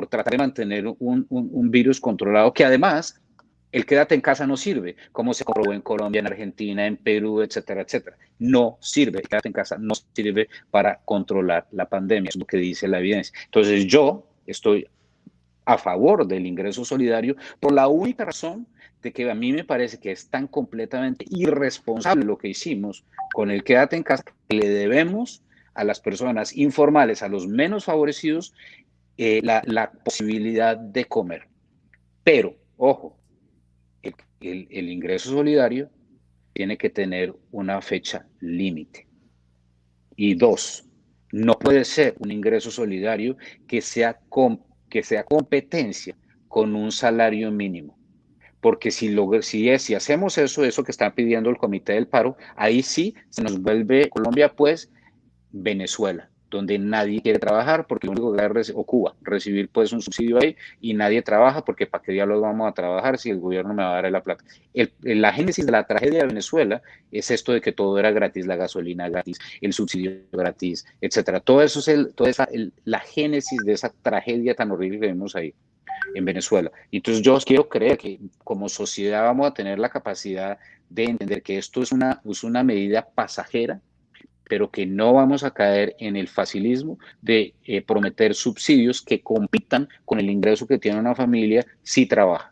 tratar de mantener un virus controlado, que además el quédate en casa no sirve, como se comprobó en Colombia, en Argentina, en Perú, etcétera, etcétera? No sirve, el quédate en casa no sirve para controlar la pandemia, es lo que dice la evidencia. Entonces yo estoy a favor del ingreso solidario por la única razón de que a mí me parece que es tan completamente irresponsable lo que hicimos con el quédate en casa, que le debemos a las personas informales, a los menos favorecidos, la posibilidad de comer. Pero, ojo, el ingreso solidario tiene que tener una fecha límite. Y 2, no puede ser un ingreso solidario que sea competencia con un salario mínimo. Porque si hacemos eso que está pidiendo el Comité del Paro, ahí sí se nos vuelve Colombia, pues, Venezuela, donde nadie quiere trabajar porque lo único que hay o Cuba, recibir pues un subsidio ahí, y nadie trabaja porque ¿para qué diablos vamos a trabajar si el gobierno me va a dar la plata? La génesis de la tragedia de Venezuela es esto de que todo era gratis, la gasolina gratis, el subsidio gratis, etcétera. Todo eso es la génesis de esa tragedia tan horrible que vemos ahí en Venezuela. Entonces yo quiero creer que como sociedad vamos a tener la capacidad de entender que esto es una medida pasajera, pero que no vamos a caer en el facilismo de prometer subsidios que compitan con el ingreso que tiene una familia si trabaja.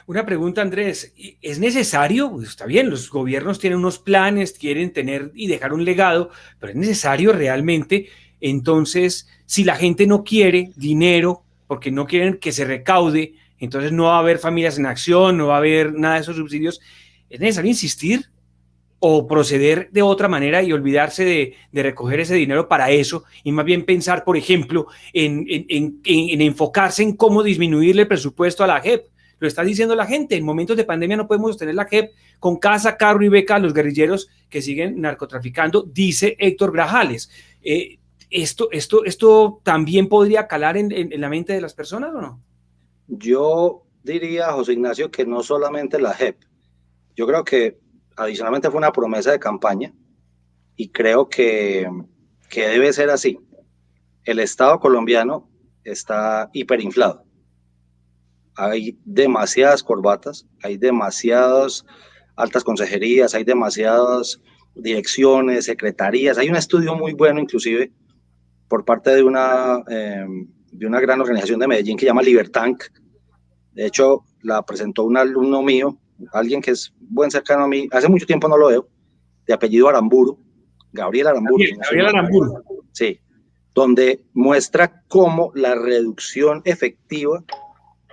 Una pregunta, Andrés, ¿es necesario? Pues está bien, los gobiernos tienen unos planes, quieren tener y dejar un legado, pero ¿es necesario realmente? Entonces, si la gente no quiere dinero, porque no quieren que se recaude, entonces no va a haber familias en acción, no va a haber nada de esos subsidios. ¿Es necesario insistir o proceder de otra manera y olvidarse de recoger ese dinero para eso y más bien pensar, por ejemplo, en enfocarse en cómo disminuirle el presupuesto a la JEP? Lo está diciendo la gente, en momentos de pandemia no podemos sostener la JEP con casa, carro y beca a los guerrilleros que siguen narcotraficando, dice Héctor Grajales. ¿Esto también podría calar en la mente de las personas o no? Yo diría, José Ignacio, que no solamente la JEP. Yo creo que adicionalmente fue una promesa de campaña y creo que debe ser así. El Estado colombiano está hiperinflado. Hay demasiadas corbatas, hay demasiadas altas consejerías, hay demasiadas direcciones, secretarías. Hay un estudio muy bueno, inclusive, por parte de una gran organización de Medellín que se llama Libertank. De hecho, la presentó un alumno mío, alguien que es buen cercano a mí, hace mucho tiempo no lo veo, de apellido Aramburu, Gabriel Aramburu. Gabriel Aramburu. Sí, donde muestra cómo la reducción efectiva,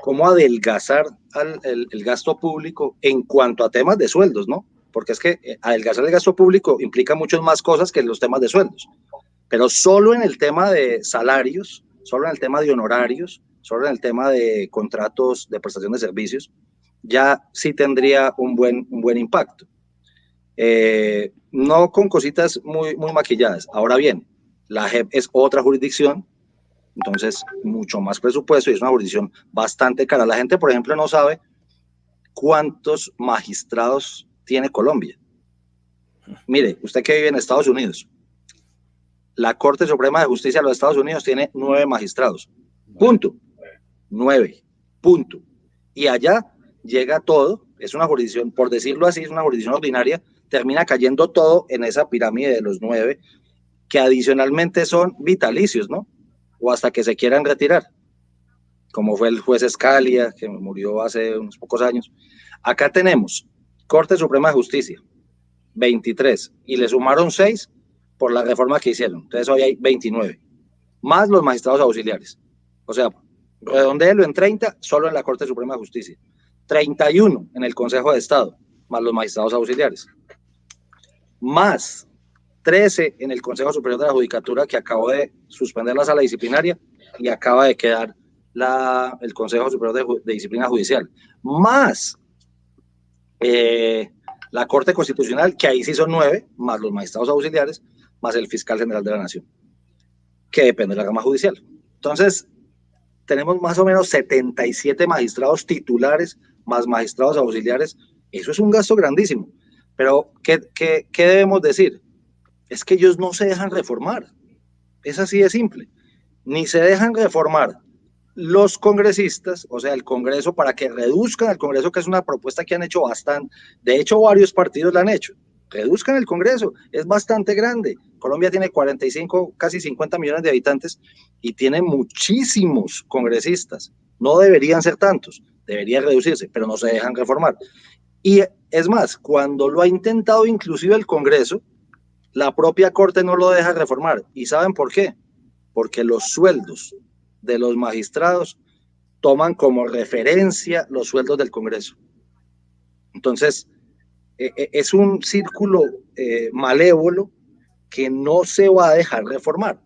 cómo adelgazar el gasto público en cuanto a temas de sueldos, ¿no? Porque es que adelgazar el gasto público implica muchas más cosas que los temas de sueldos, pero solo en el tema de salarios, solo en el tema de honorarios, solo en el tema de contratos de prestación de servicios, ya sí tendría un buen impacto. No con cositas muy maquilladas. Ahora bien, la JEP es otra jurisdicción, entonces mucho más presupuesto y es una jurisdicción bastante cara. La gente, por ejemplo, no sabe cuántos magistrados tiene Colombia. Mire, usted que vive en Estados Unidos, la Corte Suprema de Justicia de los Estados Unidos tiene 9 magistrados. Punto. 9. Punto. Y allá llega todo, es una jurisdicción, por decirlo así, es una jurisdicción ordinaria, termina cayendo todo en esa pirámide de los 9, que adicionalmente son vitalicios, ¿no? O hasta que se quieran retirar, como fue el juez Scalia, que murió hace unos pocos años. Acá tenemos Corte Suprema de Justicia, 23, y le sumaron 6 por la reforma que hicieron. Entonces hoy hay 29, más los magistrados auxiliares. O sea, redondéelo en 30 solo en la Corte Suprema de Justicia. 31 en el Consejo de Estado, más los magistrados auxiliares. Más 13 en el Consejo Superior de la Judicatura, que acabó de suspender la sala disciplinaria y acaba de quedar el Consejo Superior de Disciplina Judicial. Más la Corte Constitucional, que ahí sí son 9, más los magistrados auxiliares, más el fiscal general de la Nación, que depende de la rama judicial. Entonces, tenemos más o menos 77 magistrados titulares, más magistrados auxiliares. Eso es un gasto grandísimo. Pero, ¿qué debemos decir? Es que ellos no se dejan reformar. Es así de simple. Ni se dejan reformar los congresistas, o sea, el Congreso, para que reduzcan al Congreso, que es una propuesta que han hecho bastante. De hecho, varios partidos la han hecho. Reduzcan el Congreso, es bastante grande. Colombia tiene 45, casi 50 millones de habitantes y tiene muchísimos congresistas. No deberían ser tantos, debería reducirse, pero no se dejan reformar. Y es más, cuando lo ha intentado inclusive el Congreso, la propia Corte no lo deja reformar. ¿Y saben por qué? Porque los sueldos de los magistrados toman como referencia los sueldos del Congreso. Entonces, es un círculo malévolo que no se va a dejar reformar.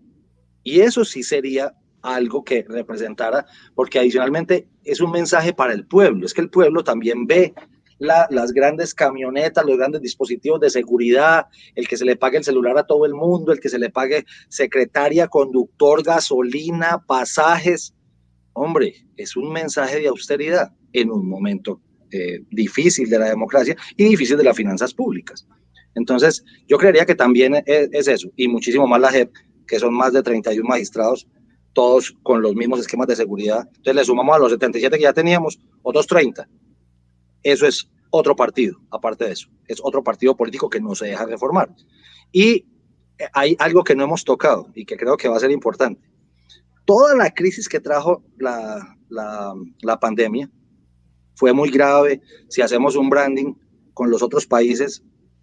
Y eso sí sería algo que representara, porque adicionalmente es un mensaje para el pueblo. Es que el pueblo también ve las grandes camionetas, los grandes dispositivos de seguridad, el que se le pague el celular a todo el mundo, el que se le pague secretaria, conductor, gasolina, pasajes. Hombre, es un mensaje de austeridad en un momento difícil de la democracia y difícil de las finanzas públicas. Entonces, yo creería que también es eso, y muchísimo más la JEP, que son más de 31 magistrados, todos con los mismos esquemas de seguridad. Entonces, le sumamos a los 77 que ya teníamos, otros 30. Eso es otro partido, aparte de eso. Es otro partido político que no se deja reformar. Y hay algo que no hemos tocado y que creo que va a ser importante. Toda la crisis que trajo la pandemia fue muy grave. Si hacemos un branding con los otros países,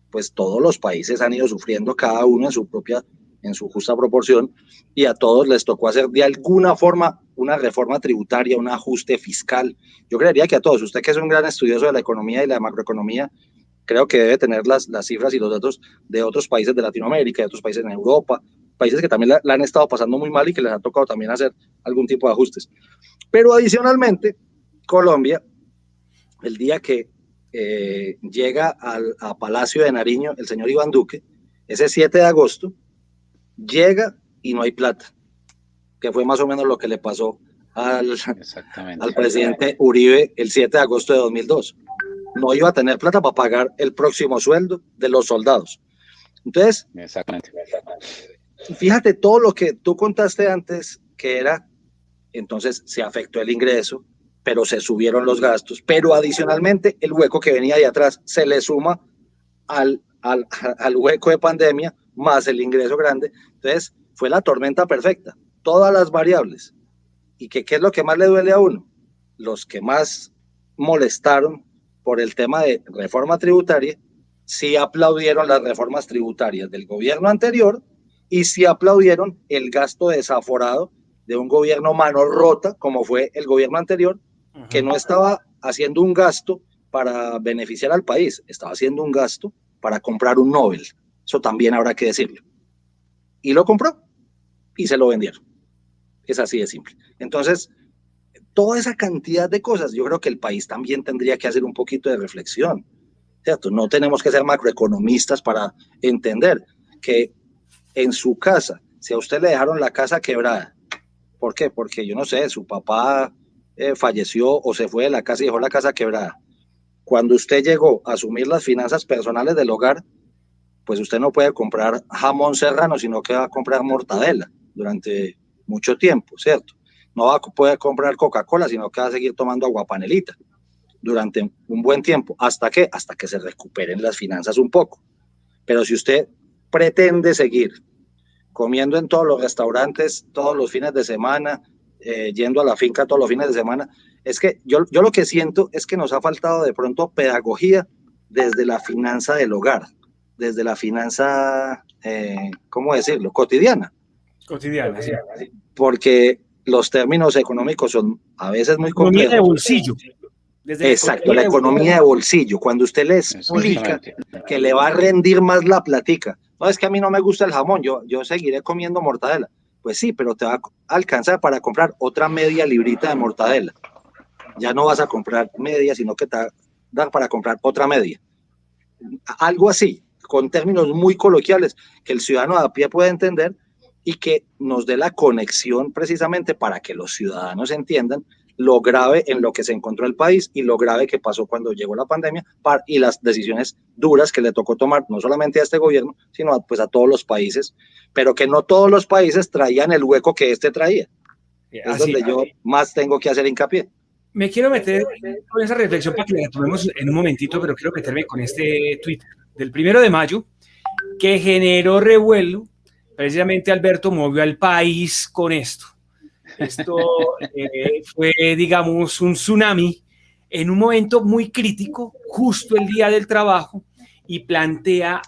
pues todos los países han ido sufriendo cada uno en su justa proporción, y a todos les tocó hacer de alguna forma una reforma tributaria, un ajuste fiscal. Yo creería que a todos, usted que es un gran estudioso de la economía y la macroeconomía, creo que debe tener las cifras y los datos de otros países de Latinoamérica, de otros países en Europa, países que también la han estado pasando muy mal y que les ha tocado también hacer algún tipo de ajustes. Pero adicionalmente, Colombia, el día que llega a Palacio de Nariño el señor Iván Duque, ese 7 de agosto, llega y no hay plata, que fue más o menos lo que le pasó al presidente Uribe el 7 de agosto de 2002. No iba a tener plata para pagar el próximo sueldo de los soldados. Entonces, fíjate todo lo que tú contaste antes, que era, entonces se afectó el ingreso, pero se subieron los gastos, pero adicionalmente el hueco que venía de atrás se le suma al hueco de pandemia, más el ingreso grande. Entonces, fue la tormenta perfecta, todas las variables. ¿Y qué es lo que más le duele a uno? Los que más molestaron por el tema de reforma tributaria, sí aplaudieron las reformas tributarias del gobierno anterior y sí aplaudieron el gasto desaforado de un gobierno mano rota, como fue el gobierno anterior, que no estaba haciendo un gasto para beneficiar al país, estaba haciendo un gasto para comprar un Nobel. Eso también habrá que decirlo. Y lo compró y se lo vendieron. Es así de simple. Entonces, toda esa cantidad de cosas, yo creo que el país también tendría que hacer un poquito de reflexión, ¿cierto? No tenemos que ser macroeconomistas para entender que en su casa, si a usted le dejaron la casa quebrada, ¿por qué? Porque yo no sé, su papá falleció o se fue de la casa y dejó la casa quebrada. Cuando usted llegó a asumir las finanzas personales del hogar, pues usted no puede comprar jamón serrano, sino que va a comprar mortadela durante mucho tiempo, ¿cierto? No va a poder comprar Coca-Cola, sino que va a seguir tomando aguapanelita durante un buen tiempo. ¿Hasta qué? Hasta que se recuperen las finanzas un poco. Pero si usted pretende seguir comiendo en todos los restaurantes todos los fines de semana, yendo a la finca todos los fines de semana, es que yo lo que siento es que nos ha faltado de pronto pedagogía desde la finanza del hogar, desde la finanza, ¿cómo decirlo?, cotidiana. Cotidiana, sí. Porque los términos económicos son a veces muy complejos. Economía de bolsillo. Exacto, la economía de bolsillo. Cuando usted le explica que le va a rendir más la platica. No, es que a mí no me gusta el jamón, yo seguiré comiendo mortadela. Pues sí, pero te va a alcanzar para comprar otra media librita de mortadela. Ya no vas a comprar media, sino que te va a dar para comprar otra media. Algo así, con términos muy coloquiales, que el ciudadano de a pie puede entender y que nos dé la conexión precisamente para que los ciudadanos entiendan lo grave en lo que se encontró el país y lo grave que pasó cuando llegó la pandemia y las decisiones duras que le tocó tomar no solamente a este gobierno, sino pues a todos los países, pero que no todos los países traían el hueco que este traía. Es donde yo más tengo que hacer hincapié. Me quiero meter con esa reflexión para que la tomemos en un momentito, pero quiero meterme con este Twitter del 1 de mayo que generó revuelo. Precisamente Alberto movió al país con esto. Esto fue, digamos, un tsunami en un momento muy crítico, justo el día del trabajo, y plantea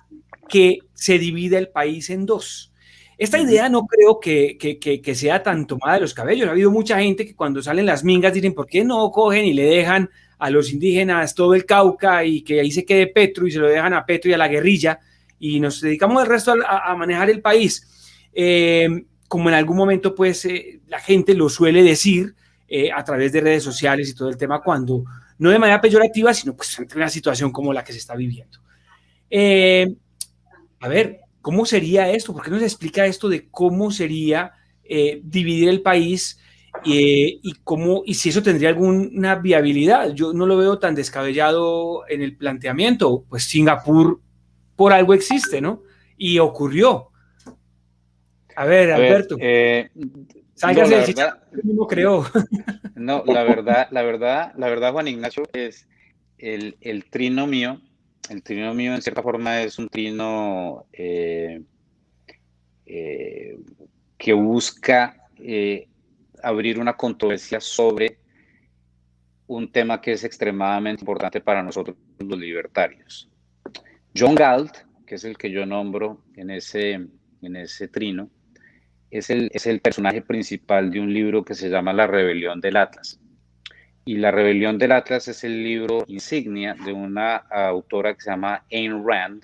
que se divide el país en dos. Esta idea no creo que sea tan tomada de los cabellos. Ha habido mucha gente que cuando salen las mingas dicen, ¿por qué no cogen y le dejan a los indígenas todo el Cauca y que ahí se quede Petro y se lo dejan a Petro y a la guerrilla y nos dedicamos el resto a manejar el país? Como en algún momento pues la gente lo suele decir a través de redes sociales y todo el tema, cuando no de manera peyorativa, sino pues ante una situación como la que se está viviendo. A ver, ¿cómo sería esto? ¿Por qué no se explica esto de cómo sería dividir el país y si eso tendría alguna viabilidad? Yo no lo veo tan descabellado en el planteamiento. Pues Singapur por algo existe, ¿no? Y ocurrió. A ver, Alberto. Sálgase del chicharrón que mismo creó. No, la verdad, Juan Ignacio, es el trino mío. El trino mío, en cierta forma, es un trino que busca abrir una controversia sobre un tema que es extremadamente importante para nosotros, los libertarios. John Galt, que es el que yo nombro en ese trino, es el personaje principal de un libro que se llama La Rebelión del Atlas. Y La Rebelión del Atlas es el libro insignia de una autora que se llama Ayn Rand,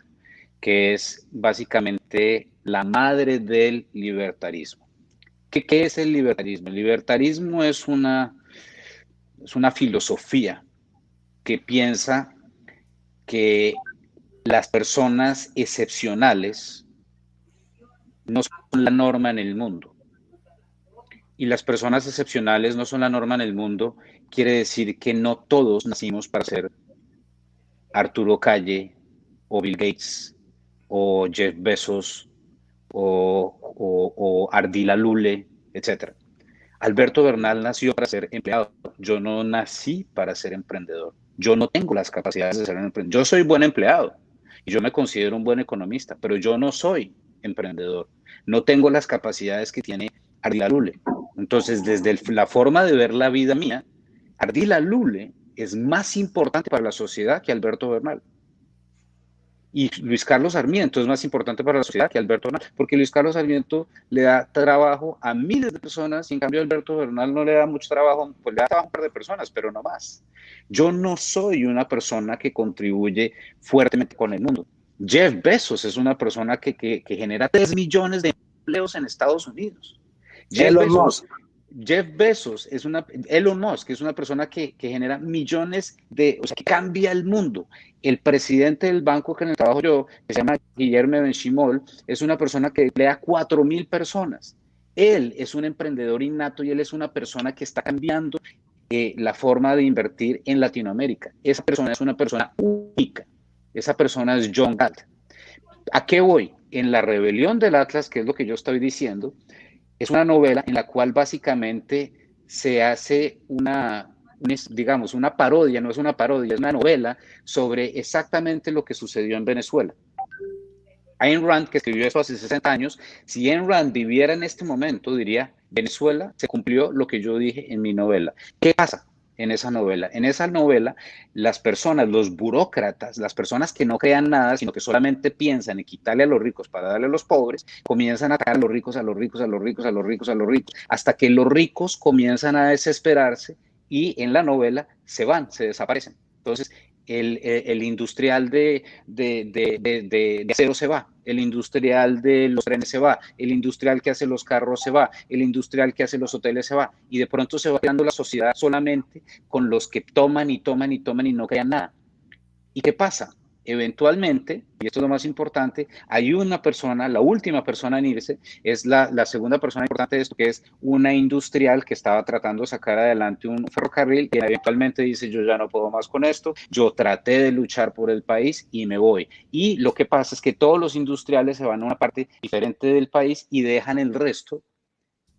que es básicamente la madre del libertarismo. ¿Qué es el libertarismo? El libertarismo es una filosofía que piensa que las personas excepcionales no son la norma en el mundo. Y las personas excepcionales no son la norma en el mundo, quiere decir que no todos nacimos para ser Arturo Calle, o Bill Gates, o Jeff Bezos, o Ardila Lule, etc. Alberto Bernal nació para ser empleado. Yo no nací para ser emprendedor. Yo no tengo las capacidades de ser un emprendedor. Yo soy buen empleado y yo me considero un buen economista, pero yo no soy emprendedor. No tengo las capacidades que tiene Ardila Lule. Entonces, desde la forma de ver la vida mía, Ardila Lule es más importante para la sociedad que Alberto Bernal. Y Luis Carlos Sarmiento es más importante para la sociedad que Alberto Bernal, porque Luis Carlos Sarmiento le da trabajo a miles de personas y en cambio Alberto Bernal no le da mucho trabajo, pues le da trabajo a un par de personas, pero no más. Yo no soy una persona que contribuye fuertemente con el mundo. Jeff Bezos es una persona que genera 3 millones de empleos en Estados Unidos. Elon Musk es una persona que genera millones o sea, que cambia el mundo. El presidente del banco que en el trabajo yo, que se llama Guillermo Benchimol, es una persona que emplea 4,000 personas. Él es un emprendedor innato y él es una persona que está cambiando la forma de invertir en Latinoamérica. Esa persona es una persona única. Esa persona es John Galt. ¿A qué voy? En La Rebelión del Atlas, que es lo que yo estoy diciendo, es una novela en la cual básicamente se hace digamos, una parodia, no es una parodia, es una novela sobre exactamente lo que sucedió en Venezuela. Ayn Rand, que escribió eso hace 60 años, si Ayn Rand viviera en este momento, diría, Venezuela se cumplió lo que yo dije en mi novela. ¿Qué pasa en esa novela? En esa novela, las personas, los burócratas, las personas que no crean nada, sino que solamente piensan en quitarle a los ricos para darle a los pobres, comienzan a atacar a los ricos, a los ricos, a los ricos, a los ricos, a los ricos, hasta que los ricos comienzan a desesperarse y en la novela se van, se desaparecen. Entonces, el industrial de acero se va, el industrial de los trenes se va, el industrial que hace los carros se va, el industrial que hace los hoteles se va, y de pronto se va quedando la sociedad solamente con los que toman y toman y toman y no crean nada. ¿Y qué pasa? Eventualmente, y esto es lo más importante, hay una persona, la última persona en irse, es la segunda persona importante de esto, que es una industrial que estaba tratando de sacar adelante un ferrocarril y eventualmente dice, yo ya no puedo más con esto, yo traté de luchar por el país y me voy. Y lo que pasa es que todos los industriales se van a una parte diferente del país y dejan el resto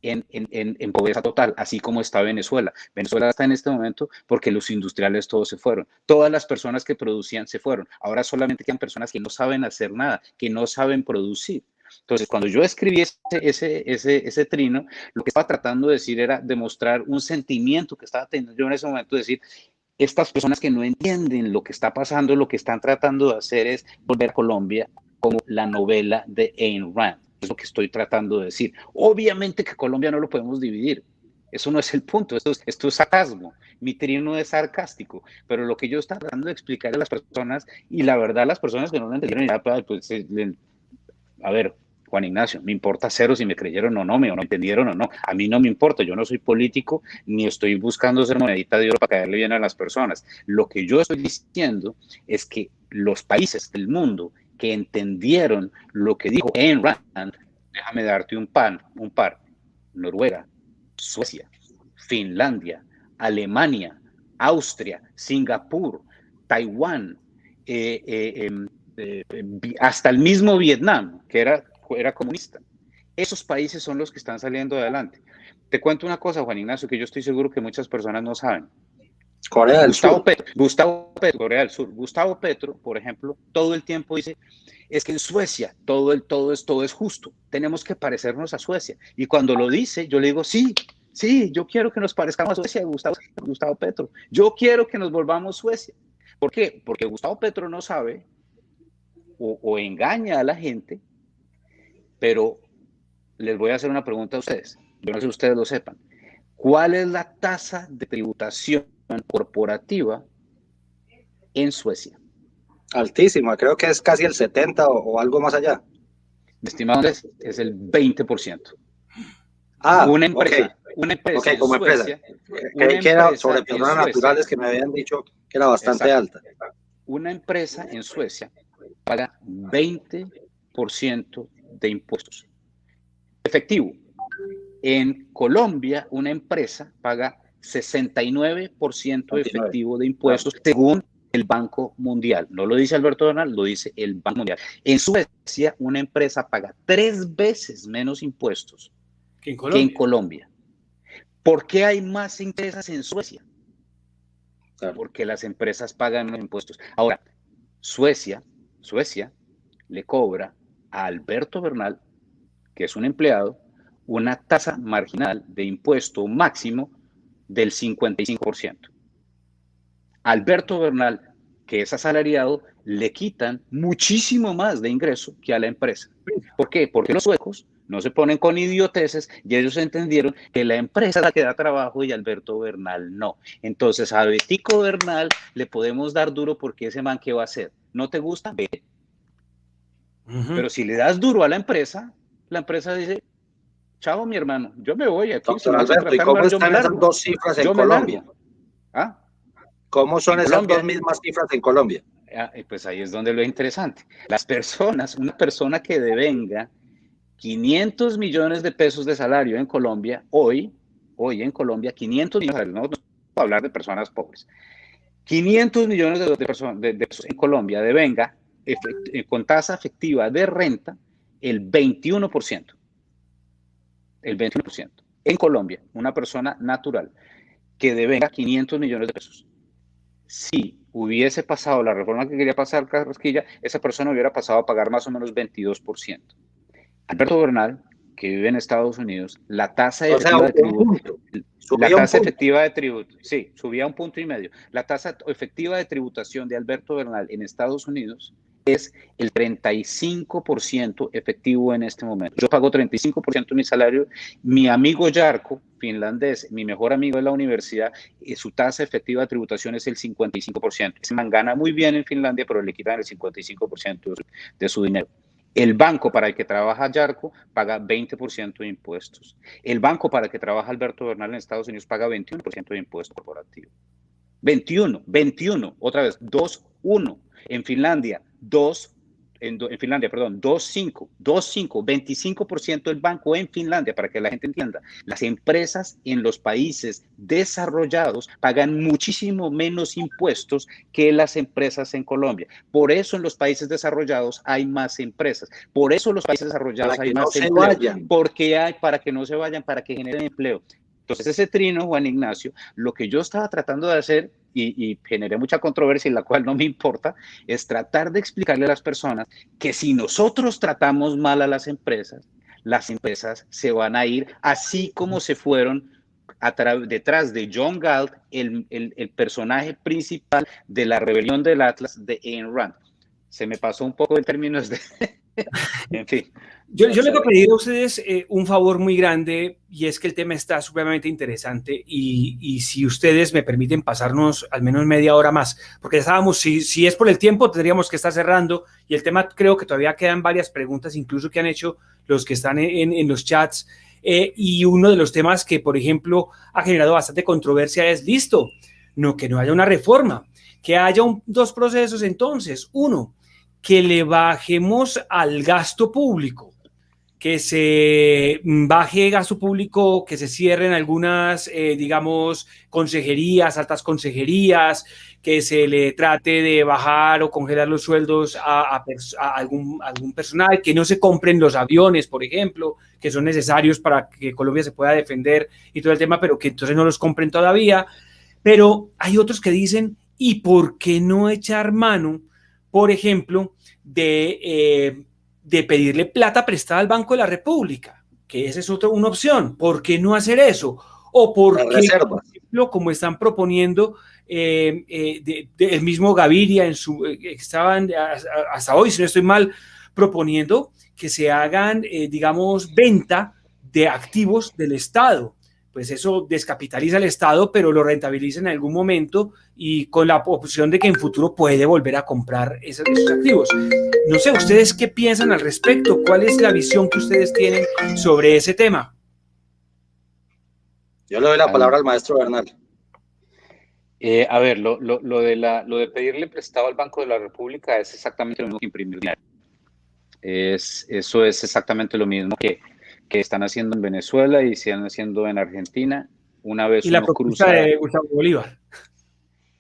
en pobreza total, así como está Venezuela. Venezuela está en este momento porque los industriales todos se fueron. Todas las personas que producían se fueron. Ahora solamente quedan personas que no saben hacer nada, que no saben producir. Entonces, cuando yo escribí ese trino, lo que estaba tratando de decir era demostrar un sentimiento que estaba teniendo yo en ese momento, decir, estas personas que no entienden lo que está pasando, lo que están tratando de hacer es volver a Colombia como la novela de Ayn Rand. Es lo que estoy tratando de decir. Obviamente que Colombia no lo podemos dividir. Eso no es el punto. Esto es sarcasmo. Mi trino es sarcástico. Pero lo que yo estaba tratando de explicar a las personas, y la verdad, las personas que no lo entendieron, ya, pues, a ver, Juan Ignacio, me importa cero si me creyeron o no, me entendieron o no. A mí no me importa. Yo no soy político ni estoy buscando ser monedita de oro para caerle bien a las personas. Lo que yo estoy diciendo es que los países del mundo que entendieron lo que dijo Ayn Rand, déjame darte un par, Noruega, Suecia, Finlandia, Alemania, Austria, Singapur, Taiwán, hasta el mismo Vietnam, que era comunista. Esos países son los que están saliendo adelante. Te cuento una cosa, Juan Ignacio, que yo estoy seguro que muchas personas no saben. Corea del Sur. Gustavo Petro, Corea del Sur. Gustavo Petro, por ejemplo, todo el tiempo dice, es que en Suecia todo es justo, tenemos que parecernos a Suecia. Y cuando lo dice, yo le digo, sí, yo quiero que nos parezcamos a Suecia, Gustavo Petro. Yo quiero que nos volvamos Suecia. ¿Por qué? Porque Gustavo Petro no sabe o engaña a la gente, pero les voy a hacer una pregunta a ustedes. Yo no sé si ustedes lo sepan. ¿Cuál es la tasa de tributación corporativa en Suecia? Altísima, creo que es casi el 70 o algo más allá. Estimado, es el 20%. Una empresa okay, como Suecia, creí que era sobre personas naturales que me habían dicho que era bastante alta. Una empresa en Suecia paga 20% de impuestos. Efectivo. En Colombia, una empresa paga 69% efectivo de impuestos, según el Banco Mundial. No lo dice Alberto Bernal, lo dice el Banco Mundial. En Suecia, una empresa paga 3 veces menos impuestos que en Colombia. ¿Por qué hay más empresas en Suecia? Claro. Porque las empresas pagan menos impuestos. Ahora, Suecia le cobra a Alberto Bernal, que es un empleado, una tasa marginal de impuesto máximo del 55%. Alberto Bernal, que es asalariado, le quitan muchísimo más de ingreso que a la empresa. ¿Por qué? Porque los suecos no se ponen con idioteces y ellos entendieron que la empresa es la que da trabajo y Alberto Bernal no. Entonces a Betico Bernal le podemos dar duro porque ese man, ¿qué va a hacer? ¿No te gusta? Vete. Pero si le das duro a la empresa dice, chao, mi hermano, yo me voy aquí. Doctor Alberto, ¿y cómo están esas dos cifras en Colombia? ¿Ah? ¿Cómo son esas dos mismas cifras en Colombia? Pues ahí es donde lo interesante. Las personas, una persona que devenga 500 millones de pesos de salario en Colombia, hoy en Colombia, 500 millones, no puedo hablar de personas pobres, 500 millones de pesos en Colombia devenga, con tasa efectiva de renta el 21%. El 21%. En Colombia, una persona natural que devenga 500 millones de pesos. Si hubiese pasado la reforma que quería pasar Carrasquilla, esa persona hubiera pasado a pagar más o menos 22%. Alberto Bernal, que vive en Estados Unidos, la tasa efectiva de tributo, sí, subía 1,5 puntos. La tasa efectiva de tributación de Alberto Bernal en Estados Unidos es el 35% efectivo en este momento. Yo pago 35% de mi salario. Mi amigo Jarkko, finlandés, mi mejor amigo de la universidad, su tasa efectiva de tributación es el 55%. Ese man gana muy bien en Finlandia, pero le quitan el 55% de su dinero. El banco para el que trabaja Jarkko paga 20% de impuestos. El banco para el que trabaja Alberto Bernal en Estados Unidos paga 21% de impuesto corporativo. 21, otra vez, 2,1. En Finlandia, 2,5, 25% del banco en Finlandia, para que la gente entienda. Las empresas en los países desarrollados pagan muchísimo menos impuestos que las empresas en Colombia. Por eso en los países desarrollados hay más empresas. Por eso en los países desarrollados hay más empleo. Porque para que no se vayan, para que generen empleo. Entonces, ese trino, Juan Ignacio, lo que yo estaba tratando de hacer, y generé mucha controversia, en la cual no me importa, es tratar de explicarle a las personas que si nosotros tratamos mal a las empresas se van a ir, así como se fueron detrás de John Galt, el personaje principal de la rebelión del Atlas de Ayn Rand. Se me pasó un poco en términos de... En fin. Yo les voy a pedir a ustedes un favor muy grande, y es que el tema está supremamente interesante, y si ustedes me permiten pasarnos al menos media hora más, porque ya estábamos, si es por el tiempo, tendríamos que estar cerrando, y el tema creo que todavía quedan varias preguntas, incluso que han hecho los que están en los chats, y uno de los temas que, por ejemplo, ha generado bastante controversia es, listo, que no haya una reforma, que haya dos procesos entonces. Uno, que le bajemos al gasto público, que se baje gasto público, que se cierren algunas, digamos, consejerías, altas consejerías, que se le trate de bajar o congelar los sueldos a algún personal, que no se compren los aviones, por ejemplo, que son necesarios para que Colombia se pueda defender y todo el tema, pero que entonces no los compren todavía. Pero hay otros que dicen, ¿y por qué no echar mano, por ejemplo, de pedirle plata prestada al Banco de la República? Que esa es una opción. ¿Por qué no hacer eso? O por qué, por ejemplo, como están proponiendo el mismo Gaviria, estaban hasta hoy, si no estoy mal, proponiendo que se hagan, digamos, venta de activos del Estado. Pues eso descapitaliza al Estado, pero lo rentabiliza en algún momento, y con la opción de que en futuro puede volver a comprar esos activos. No sé, ¿ustedes qué piensan al respecto? ¿Cuál es la visión que ustedes tienen sobre ese tema? Yo le doy la palabra al maestro Bernal. A ver, lo de pedirle prestado al Banco de la República es exactamente lo mismo que imprimir dinero. Eso es exactamente lo mismo que están haciendo en Venezuela y están haciendo en Argentina. Una vez y la propuesta de Gustavo Bolívar.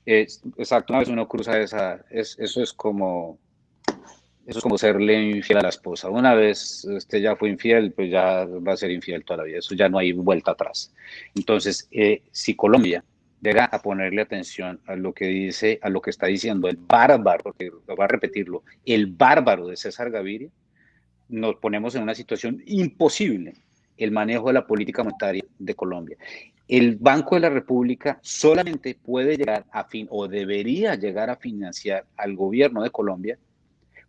Exacto, una vez uno cruza eso es como serle infiel a la esposa. Una vez usted ya fue infiel, pues ya va a ser infiel toda la vida. Eso ya no hay vuelta atrás. Entonces, si Colombia llega a ponerle atención a lo que dice, a lo que está diciendo el bárbaro, porque va a repetirlo, el bárbaro de César Gaviria, nos ponemos en una situación imposible el manejo de la política monetaria de Colombia. El Banco de la República solamente puede llegar o debería llegar a financiar al gobierno de Colombia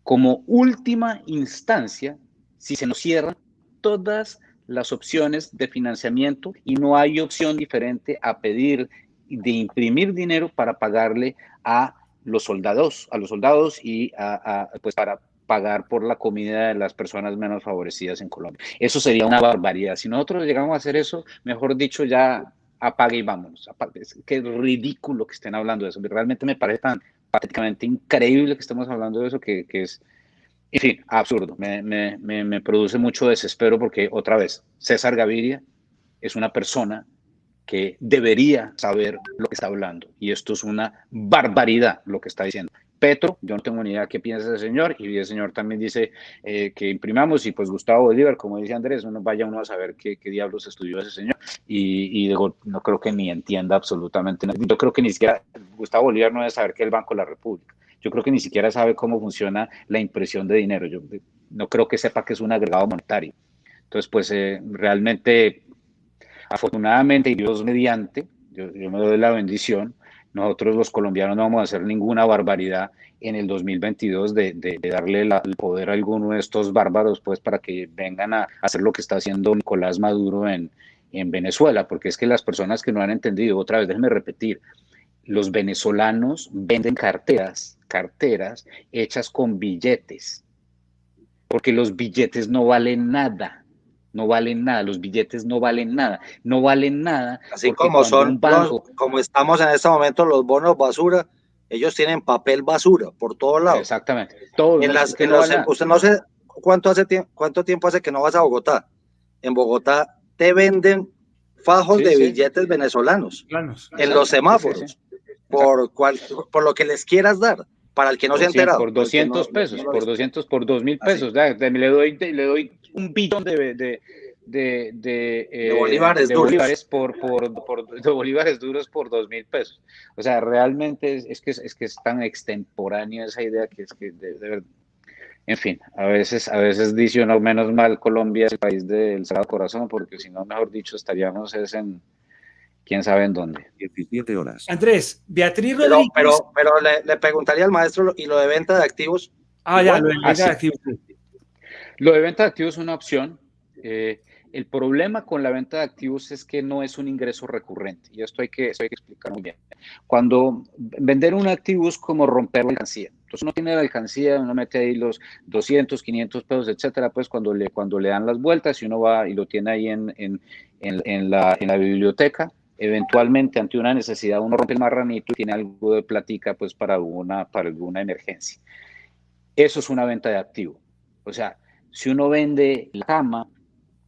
como última instancia si se nos cierran todas las opciones de financiamiento y no hay opción diferente a pedir de imprimir dinero para pagarle a los soldados y pues para pagar por la comida de las personas menos favorecidas en Colombia. Eso sería una barbaridad. Si nosotros llegamos a hacer eso, mejor dicho, ya apague y vámonos. Qué ridículo que estén hablando de eso. Realmente me parece tan patéticamente increíble que estemos hablando de eso que es, en fin, absurdo. Me produce mucho desespero porque, otra vez, César Gaviria es una persona que debería saber lo que está hablando. Y esto es una barbaridad lo que está diciendo. Petro, yo no tengo ni idea qué piensa ese señor, y el señor también dice que imprimamos, y pues Gustavo Bolívar, como dice Andrés, vaya uno a saber qué diablos estudió ese señor, y no creo que ni entienda absolutamente nada. Yo creo que ni siquiera Gustavo Bolívar no debe saber qué es el Banco de la República. Yo creo que ni siquiera sabe cómo funciona la impresión de dinero. Yo no creo que sepa que es un agregado monetario. Entonces, pues realmente, afortunadamente, y Dios mediante, yo me doy la bendición, nosotros los colombianos no vamos a hacer ninguna barbaridad en el 2022 de darle el poder a alguno de estos bárbaros, pues para que vengan a hacer lo que está haciendo Nicolás Maduro en Venezuela, porque es que las personas que no han entendido, otra vez déjenme repetir, los venezolanos venden carteras hechas con billetes, porque los billetes no valen nada. No valen nada, los billetes no valen nada, no valen nada. Así como son, como estamos en este momento, los bonos basura, ellos tienen papel basura por todos lados. Exactamente. Usted no sé cuánto tiempo hace que no vas a Bogotá. En Bogotá te venden fajos de billetes venezolanos en los semáforos, por lo que les quieras dar. Para el que no se ha enterado. Por 200 pesos, por 2.000 pesos. Le doy un billón de bolívares duros por 2.000 pesos. O sea, realmente es que es tan extemporánea esa idea que es que de verdad. En fin, a veces dice uno, menos mal Colombia es el país del Sagrado Corazón, porque si no, mejor dicho, estaríamos en quién sabe en dónde. 17 horas. Andrés, Beatriz Rodríguez. Pero le preguntaría al maestro, ¿y lo de venta de activos? Ya, lo de venta de activos. Lo de venta de activos es una opción. El problema con la venta de activos es que no es un ingreso recurrente, y esto hay que explicar muy bien. Cuando vender un activo es como romper la alcancía. Entonces uno tiene la alcancía, uno mete ahí los 200, 500 pesos, etcétera, pues cuando le dan las vueltas y uno va y lo tiene ahí en la biblioteca, eventualmente ante una necesidad uno rompe el marranito y tiene algo de platica pues para alguna emergencia. Eso es una venta de activo. O sea, si uno vende la cama,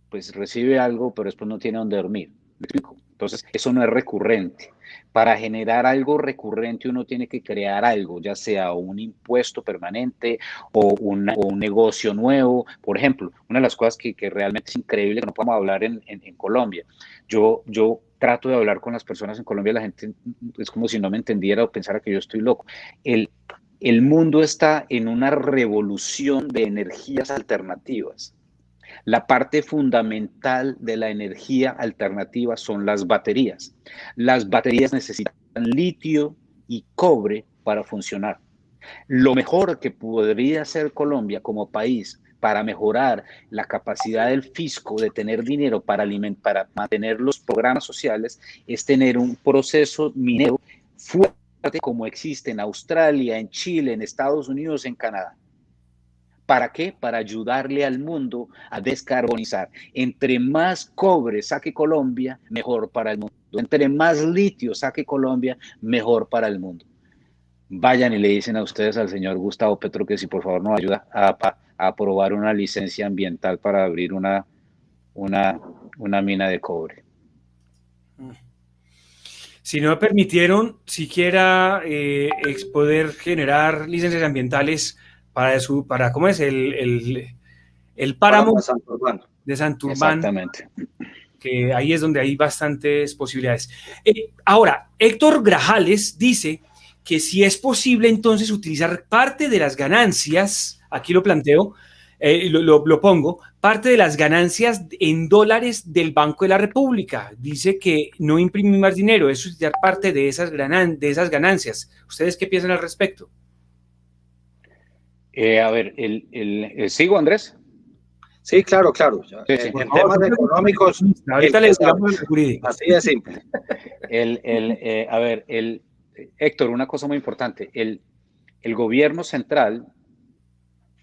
pues recibe algo, pero después no tiene dónde dormir. ¿Me explico? Entonces, eso no es recurrente. Para generar algo recurrente uno tiene que crear algo, ya sea un impuesto permanente o un negocio nuevo. Por ejemplo, una de las cosas que realmente es increíble que no podamos hablar en Colombia. Yo trato de hablar con las personas en Colombia, la gente es como si no me entendiera o pensara que yo estoy loco. El mundo está en una revolución de energías alternativas. La parte fundamental de la energía alternativa son las baterías. Las baterías necesitan litio y cobre para funcionar. Lo mejor que podría hacer Colombia como país para mejorar la capacidad del fisco de tener dinero para mantener los programas sociales es tener un proceso minero fuerte como existe en Australia, en Chile, en Estados Unidos, en Canadá. ¿Para qué? Para ayudarle al mundo a descarbonizar. Entre más cobre saque Colombia, mejor para el mundo. Entre más litio saque Colombia, mejor para el mundo. Vayan y le dicen a ustedes al señor Gustavo Petro que si por favor nos ayuda a aprobar una licencia ambiental para abrir una mina de cobre. Si no permitieron siquiera poder generar licencias ambientales para ¿cómo es? El páramo de Santurbán. Exactamente. Que ahí es donde hay bastantes posibilidades. Ahora, Héctor Grajales dice que si es posible entonces utilizar parte de las ganancias, aquí lo planteo, lo pongo, parte de las ganancias en dólares del Banco de la República. Dice que no imprimir más dinero, es utilizar parte de esas ganancias. ¿Ustedes qué piensan al respecto? A ver, ¿sigo, Andrés? Sí, claro. Sí. En temas económicos, ahorita le digamos el jurídico. Así de simple. A ver, Héctor, una cosa muy importante. El gobierno central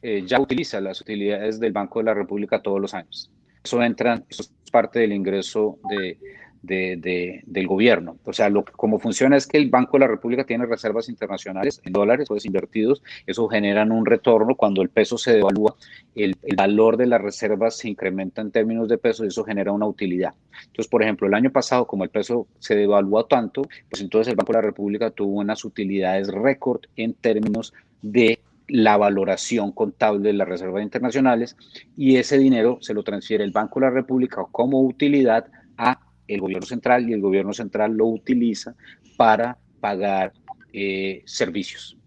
ya utiliza las utilidades del Banco de la República todos los años. Eso es parte del ingreso del gobierno. O sea, como funciona es que el Banco de la República tiene reservas internacionales en dólares, pues invertidos, eso generan un retorno. Cuando el peso se devalúa, el valor de las reservas se incrementa en términos de peso y eso genera una utilidad. Entonces, por ejemplo, el año pasado, como el peso se devaluó tanto, pues entonces el Banco de la República tuvo unas utilidades récord en términos de la valoración contable de las reservas internacionales, y ese dinero se lo transfiere el Banco de la República como utilidad a el gobierno central, y el gobierno central lo utiliza para pagar servicios,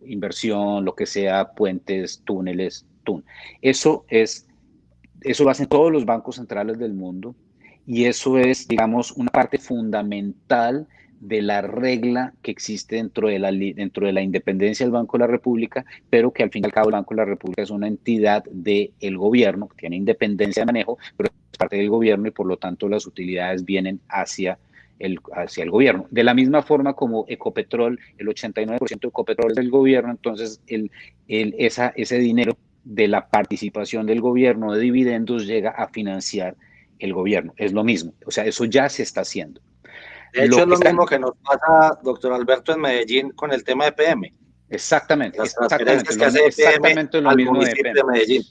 inversión, lo que sea, puentes, túneles, Eso lo hacen todos los bancos centrales del mundo, y eso es, digamos, una parte fundamental de la regla que existe dentro de la independencia del Banco de la República, pero que al fin y al cabo el Banco de la República es una entidad del gobierno, que tiene independencia de manejo, pero es parte del gobierno y por lo tanto las utilidades vienen hacia el gobierno. De la misma forma como Ecopetrol, el 89% de Ecopetrol es del gobierno, entonces ese dinero de la participación del gobierno de dividendos llega a financiar el gobierno. Es lo mismo, o sea, eso ya se está haciendo. De hecho, es lo mismo que nos pasa, doctor Alberto, en Medellín con el tema de PM. Exactamente. Las transferencias que hace EPM al municipio de Medellín.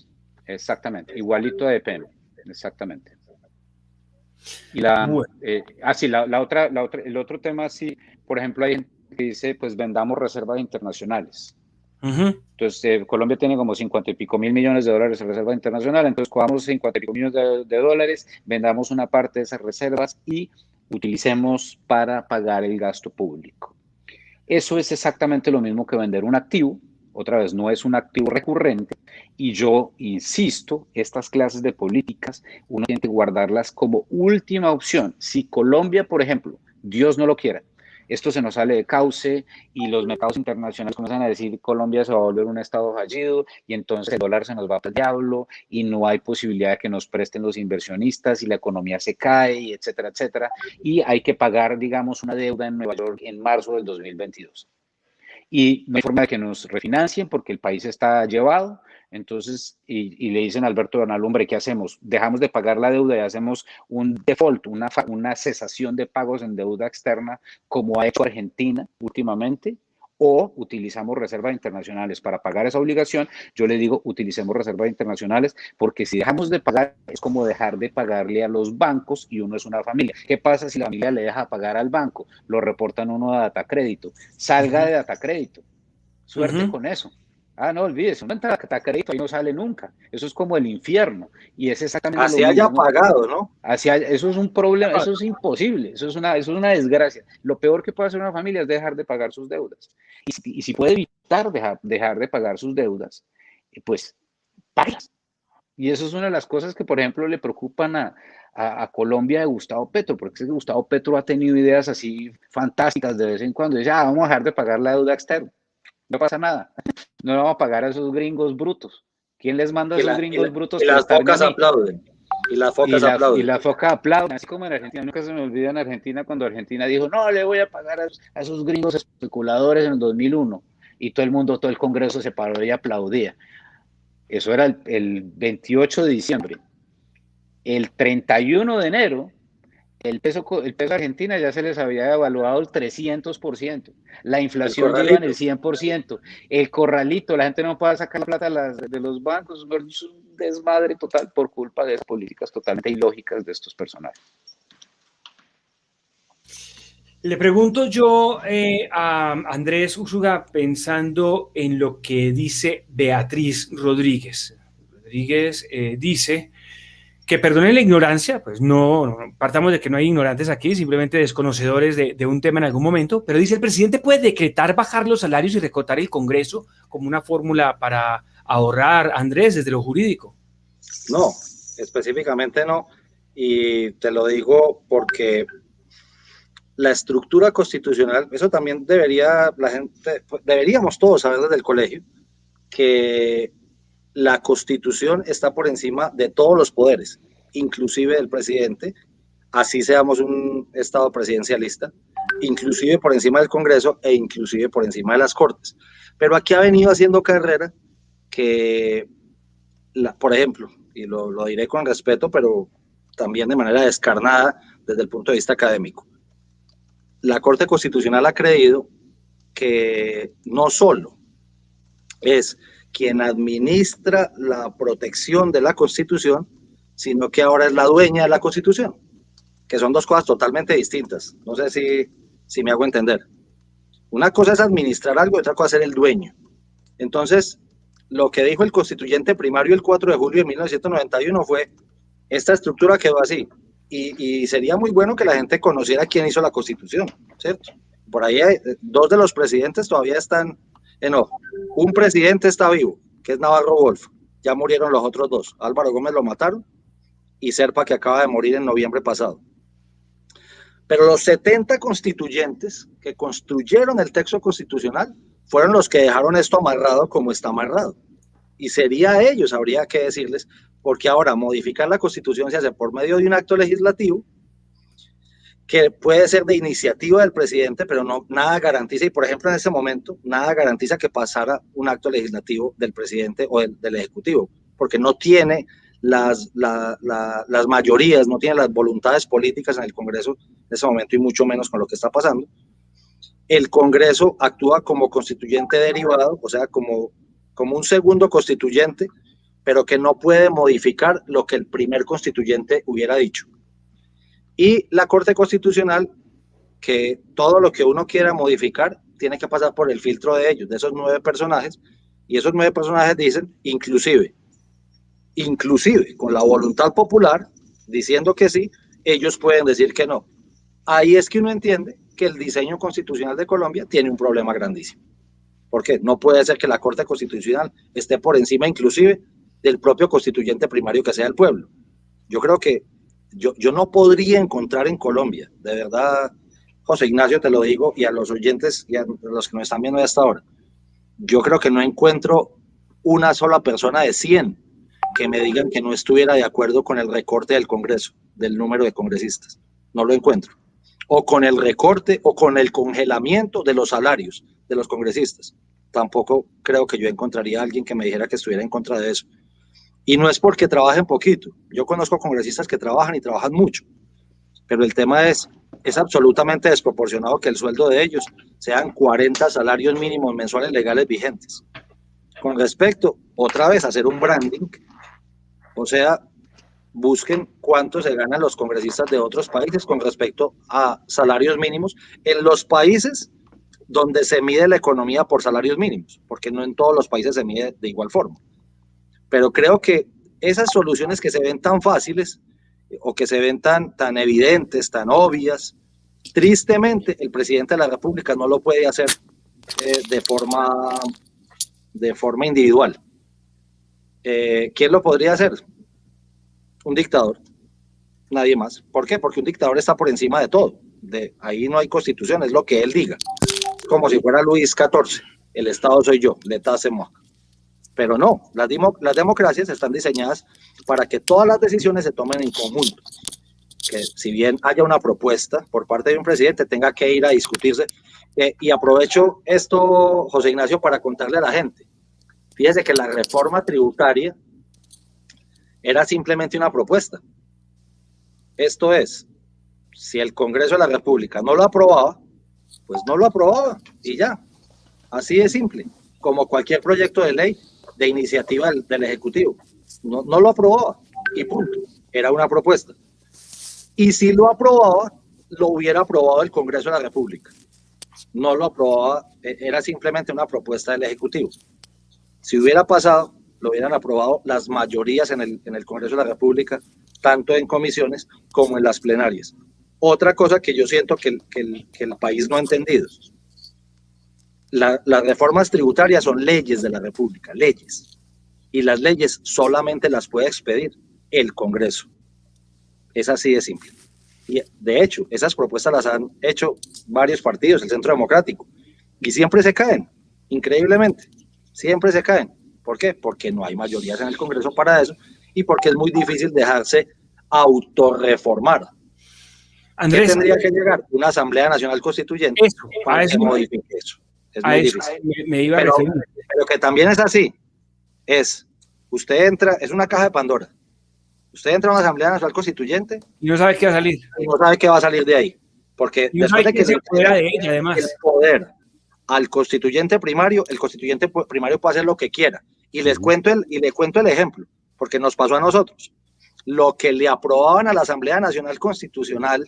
Exactamente, igualito de EPM, exactamente. Y el otro tema, sí, por ejemplo, hay gente que dice, pues vendamos reservas internacionales. Entonces, Colombia tiene como 50 y pico mil millones de dólares en reservas internacionales, entonces cojamos 50 y pico millones de dólares, vendamos una parte de esas reservas y utilicemos para pagar el gasto público. Eso es exactamente lo mismo que vender un activo. Otra vez, no es un activo recurrente, y yo insisto, estas clases de políticas uno tiene que guardarlas como última opción. Si Colombia, por ejemplo, Dios no lo quiera, esto se nos sale de cauce y los mercados internacionales comienzan a decir Colombia se va a volver un estado fallido y entonces el dólar se nos va para el diablo y no hay posibilidad de que nos presten los inversionistas y la economía se cae, y etcétera, etcétera, y hay que pagar, digamos, una deuda en Nueva York en marzo del 2022. Y no hay forma de que nos refinancien porque el país está llevado. Entonces, y le dicen a Alberto Bernal, hombre, ¿qué hacemos? ¿Dejamos de pagar la deuda y hacemos un default, una cesación de pagos en deuda externa como ha hecho Argentina últimamente? ¿O utilizamos reservas internacionales para pagar esa obligación? Yo le digo, utilicemos reservas internacionales, porque si dejamos de pagar es como dejar de pagarle a los bancos y uno es una familia. ¿Qué pasa si la familia le deja pagar al banco? Lo reportan uno a Datacrédito. Salga de Datacrédito. Suerte con eso. No olvídese, uno entra a Datacrédito y no sale nunca. Eso es como el infierno. Y es exactamente así lo mismo. Haya pagado, ¿no? Eso es un problema, eso es imposible, eso es una desgracia. Lo peor que puede hacer una familia es dejar de pagar sus deudas. Y si puede evitar dejar de pagar sus deudas, pues págalas. Y eso es una de las cosas que, por ejemplo, le preocupan a Colombia de Gustavo Petro, porque es que Gustavo Petro ha tenido ideas así fantásticas de vez en cuando. Dice, vamos a dejar de pagar la deuda externa. No pasa nada. No vamos a pagar a esos gringos brutos. ¿Quién les manda a esos gringos brutos? Y las focas aplauden. Y las focas aplauden. Y las focas aplauden, así como en Argentina. Nunca se me olvida en Argentina cuando Argentina dijo, no, le voy a pagar a esos gringos especuladores en el 2001. Y todo el mundo, todo el Congreso se paró y aplaudía. Eso era el 28 de diciembre. El 31 de enero, el peso argentino ya se les había devaluado el 300%. La inflación lleva en el 100%. El corralito, la gente no puede sacar la plata de los bancos. Es un desmadre total por culpa de esas políticas totalmente ilógicas de estos personajes. Le pregunto yo a Andrés Úsuga, pensando en lo que dice Beatriz Rodríguez. Rodríguez dice que perdone la ignorancia, pues no, partamos de que no hay ignorantes aquí, simplemente desconocedores de un tema en algún momento, pero dice, el presidente puede decretar bajar los salarios y recortar el Congreso como una fórmula para ahorrar, Andrés, desde lo jurídico. No, específicamente no, y te lo digo porque la estructura constitucional, eso también deberíamos todos saber desde el colegio, que la Constitución está por encima de todos los poderes, inclusive del presidente, así seamos un Estado presidencialista, inclusive por encima del Congreso e inclusive por encima de las Cortes. Pero aquí ha venido haciendo carrera que, por ejemplo, y lo diré con respeto, pero también de manera descarnada, desde el punto de vista académico. La Corte Constitucional ha creído que no solo es quien administra la protección de la Constitución, sino que ahora es la dueña de la Constitución, que son dos cosas totalmente distintas. No sé si me hago entender. Una cosa es administrar algo y otra cosa es ser el dueño. Entonces, lo que dijo el constituyente primario el 4 de julio de 1991 fue: esta estructura quedó así, y sería muy bueno que la gente conociera quién hizo la Constitución, ¿cierto? Por ahí dos de los presidentes todavía están, no, un presidente está vivo, que es Navarro Wolf, ya murieron los otros dos, Álvaro Gómez lo mataron, y Serpa, que acaba de morir en noviembre pasado. Pero los 70 constituyentes que construyeron el texto constitucional fueron los que dejaron esto amarrado como está amarrado. Y sería a ellos, habría que decirles, porque ahora modificar la Constitución se hace por medio de un acto legislativo que puede ser de iniciativa del presidente, pero no, nada garantiza, y por ejemplo en ese momento, nada garantiza que pasara un acto legislativo del presidente o del Ejecutivo, porque no tiene las mayorías, no tiene las voluntades políticas en el Congreso en ese momento, y mucho menos con lo que está pasando. El Congreso actúa como constituyente derivado, o sea, como un segundo constituyente, pero que no puede modificar lo que el primer constituyente hubiera dicho. Y la Corte Constitucional, que todo lo que uno quiera modificar tiene que pasar por el filtro de ellos, de esos 9 personajes, y esos 9 personajes dicen, inclusive, con la voluntad popular, diciendo que sí, ellos pueden decir que no. Ahí es que uno entiende que el diseño constitucional de Colombia tiene un problema grandísimo. ¿Por qué? No puede ser que la Corte Constitucional esté por encima inclusive del propio constituyente primario, que sea el pueblo. Yo creo que yo no podría encontrar en Colombia, de verdad, José Ignacio, te lo digo, y a los oyentes y a los que nos están viendo hasta ahora, yo creo que no encuentro una sola persona de 100 que me digan que no estuviera de acuerdo con el recorte del Congreso, del número de congresistas. No lo encuentro. O con el recorte o con el congelamiento de los salarios de los congresistas. Tampoco creo que yo encontraría a alguien que me dijera que estuviera en contra de eso. Y no es porque trabajen poquito. Yo conozco congresistas que trabajan y trabajan mucho. Pero el tema es absolutamente desproporcionado que el sueldo de ellos sean 40 salarios mínimos mensuales legales vigentes. Con respecto, otra vez, a hacer un branding, o sea, busquen cuánto se ganan los congresistas de otros países con respecto a salarios mínimos en los países donde se mide la economía por salarios mínimos, porque no en todos los países se mide de igual forma. Pero creo que esas soluciones que se ven tan fáciles o que se ven tan evidentes, tan obvias, tristemente el presidente de la República no lo puede hacer de forma individual. ¿Quién lo podría hacer? Un dictador, nadie más. ¿Por qué? Porque un dictador está por encima de todo. Ahí no hay constitución, es lo que él diga. Como si fuera Luis XIV, el Estado soy yo, l'état c'est moi. Pero no, las democracias están diseñadas para que todas las decisiones se tomen en conjunto. Que si bien haya una propuesta por parte de un presidente, tenga que ir a discutirse. Y aprovecho esto, José Ignacio, para contarle a la gente. Fíjese que la reforma tributaria era simplemente una propuesta. Esto es, si el Congreso de la República no lo aprobaba, pues no lo aprobaba y ya. Así de simple, como cualquier proyecto de ley de iniciativa del Ejecutivo. No lo aprobaba y punto. Era una propuesta. Y si lo aprobaba, lo hubiera aprobado el Congreso de la República. No lo aprobaba, era simplemente una propuesta del Ejecutivo. Si hubiera pasado, lo hubieran aprobado las mayorías en el Congreso de la República, tanto en comisiones como en las plenarias. Otra cosa que yo siento que el país no ha entendido. Las reformas tributarias son leyes de la República, leyes. Y las leyes solamente las puede expedir el Congreso. Es así de simple. Y de hecho, esas propuestas las han hecho varios partidos, el Centro Democrático, y siempre se caen, increíblemente. Siempre se caen. ¿Por qué? Porque no hay mayorías en el Congreso para eso y porque es muy difícil dejarse autorreformar. Andrés, ¿qué tendría que llegar? Una Asamblea Nacional Constituyente para que modifique eso. Es muy difícil. Me iba a referir. Pero que también es así. Usted entra, es una caja de Pandora. Usted entra a una Asamblea Nacional Constituyente Y no sabe qué va a salir. y no sabe qué va a salir de ahí, porque Y no después sabe de que quién se apodera de ella, el además. poder al constituyente primario, el constituyente primario puede hacer lo que quiera. Y le cuento el ejemplo, porque nos pasó a nosotros. Lo que le aprobaban a la Asamblea Nacional Constitucional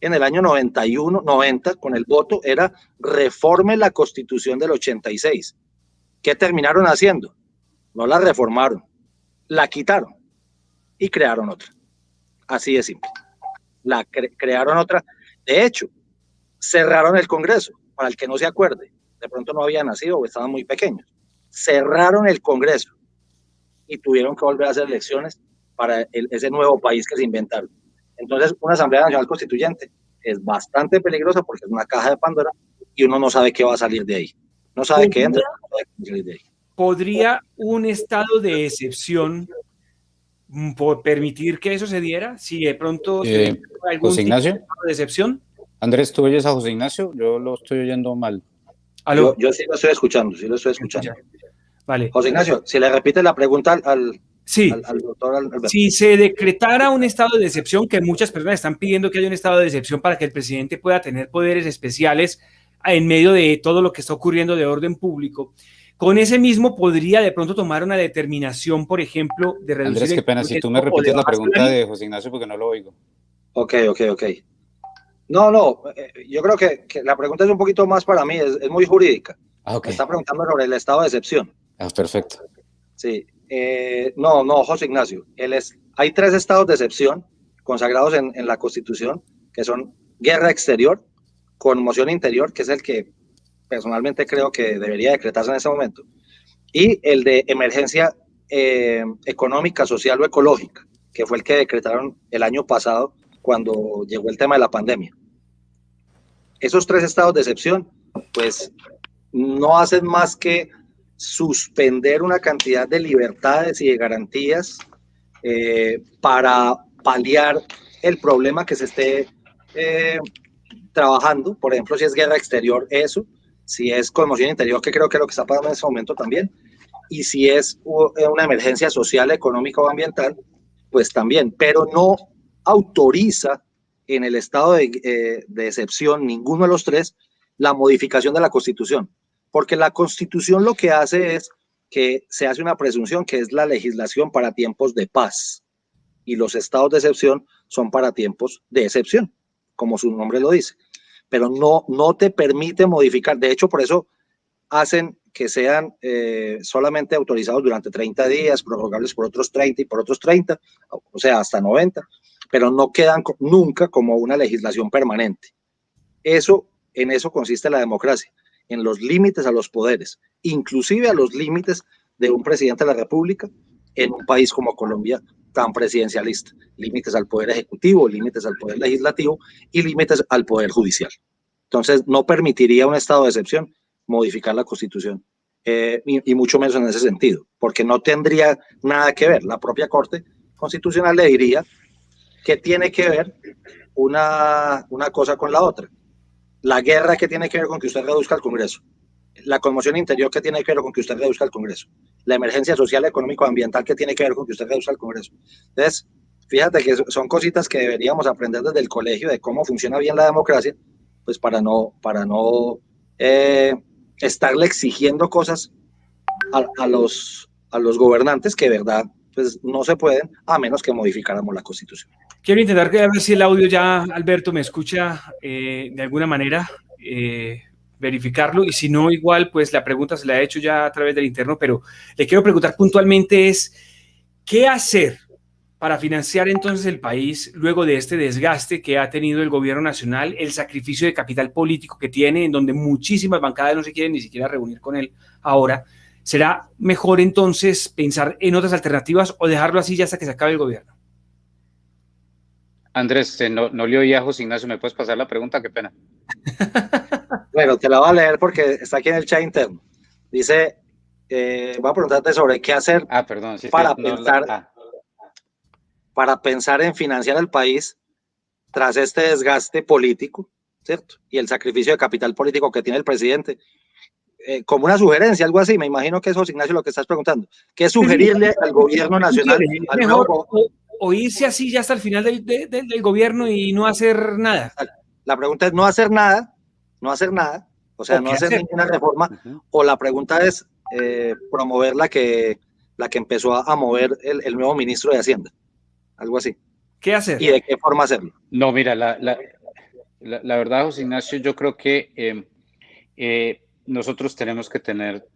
en el año 91, 90, con el voto, era reforme la Constitución del 86. ¿Qué terminaron haciendo? No la reformaron, la quitaron y crearon otra. Así de simple. Crearon otra. De hecho, cerraron el Congreso. Para el que no se acuerde, de pronto no había nacido o estaban muy pequeños. Cerraron el Congreso y tuvieron que volver a hacer elecciones para ese nuevo país que se inventaron. Entonces, una Asamblea Nacional Constituyente es bastante peligrosa porque es una caja de Pandora y uno no sabe qué va a salir de ahí. No sabe qué entra, no sabe qué va a salir de ahí. ¿Podría un estado de excepción permitir que eso se diera? Si de pronto algún José Ignacio, tipo de excepción. Andrés, ¿tú oyes a José Ignacio? Yo lo estoy oyendo mal. Yo sí lo estoy escuchando, sí lo estoy escuchando. Vale. José Ignacio, si le repite la pregunta al doctor Alberto. Si se decretara un estado de excepción, que muchas personas están pidiendo que haya un estado de excepción para que el presidente pueda tener poderes especiales en medio de todo lo que está ocurriendo de orden público, con ese mismo podría de pronto tomar una determinación, por ejemplo, de reducir... Andrés, qué pena, si tú me repites la pregunta de José Ignacio porque no lo oigo. Ok. No, yo creo que la pregunta es un poquito más para mí, es muy jurídica. Me está preguntando sobre el estado de excepción. Perfecto. Sí, no, José Ignacio, hay 3 estados de excepción consagrados en la Constitución, que son guerra exterior, conmoción interior, que es el que personalmente creo que debería decretarse en ese momento, y el de emergencia económica, social o ecológica, que fue el que decretaron el año pasado cuando llegó el tema de la pandemia. Esos 3 estados de excepción, pues, no hacen más que suspender una cantidad de libertades y de garantías para paliar el problema que se esté trabajando. Por ejemplo, si es guerra exterior, eso. Si es conmoción interior, que creo que es lo que está pasando en ese momento también. Y si es una emergencia social, económica o ambiental, pues también. Pero no autoriza en el estado de excepción, ninguno de los 3, la modificación de la Constitución. Porque la Constitución lo que hace es que se hace una presunción que es la legislación para tiempos de paz. Y los estados de excepción son para tiempos de excepción, como su nombre lo dice. Pero no te permite modificar. De hecho, por eso hacen que sean solamente autorizados durante 30 días, prorrogables por otros 30 y por otros 30, o sea, hasta 90, pero no quedan nunca como una legislación permanente. En eso consiste la democracia, en los límites a los poderes, inclusive a los límites de un presidente de la República en un país como Colombia tan presidencialista, límites al poder ejecutivo, límites al poder legislativo y límites al poder judicial. Entonces, no permitiría un estado de excepción modificar la Constitución, y mucho menos en ese sentido, porque no tendría nada que ver. La propia Corte Constitucional le diría que tiene que ver una cosa con la otra. La guerra, que tiene que ver con que usted reduzca el Congreso. La conmoción interior, que tiene que ver con que usted reduzca el Congreso. La emergencia social, económico, ambiental, que tiene que ver con que usted reduzca el Congreso. Entonces, fíjate que son cositas que deberíamos aprender desde el colegio de cómo funciona bien la democracia, pues para no estarle exigiendo cosas a los gobernantes que de verdad pues no se pueden, a menos que modificáramos la Constitución. Quiero intentar ver si el audio ya, Alberto, me escucha de alguna manera, verificarlo, y si no, igual, pues la pregunta se la he hecho ya a través del interno, pero le quiero preguntar puntualmente es, ¿qué hacer para financiar entonces el país luego de este desgaste que ha tenido el gobierno nacional, el sacrificio de capital político que tiene, en donde muchísimas bancadas no se quieren ni siquiera reunir con él ahora? ¿Será mejor entonces pensar en otras alternativas o dejarlo así ya hasta que se acabe el gobierno? Andrés, no le oí a José Ignacio, ¿me puedes pasar la pregunta? Qué pena. Bueno, te la voy a leer porque está aquí en el chat interno. Dice, voy a preguntarte sobre qué hacer perdón, sí, para pensar en financiar el país tras este desgaste político, ¿cierto? Y el sacrificio de capital político que tiene el presidente. como una sugerencia, algo así, me imagino que es, José Ignacio, lo que estás preguntando, ¿qué sugerirle al gobierno nacional? Mejor o irse así ya hasta el final del gobierno y no hacer nada. La pregunta es no hacer nada, o sea, no hacer ninguna reforma, o la pregunta es promover la que empezó a mover el nuevo ministro de Hacienda, algo así. ¿Qué hacer? ¿Y de qué forma hacerlo? No, mira, la verdad, José Ignacio, yo creo que nosotros tenemos que tener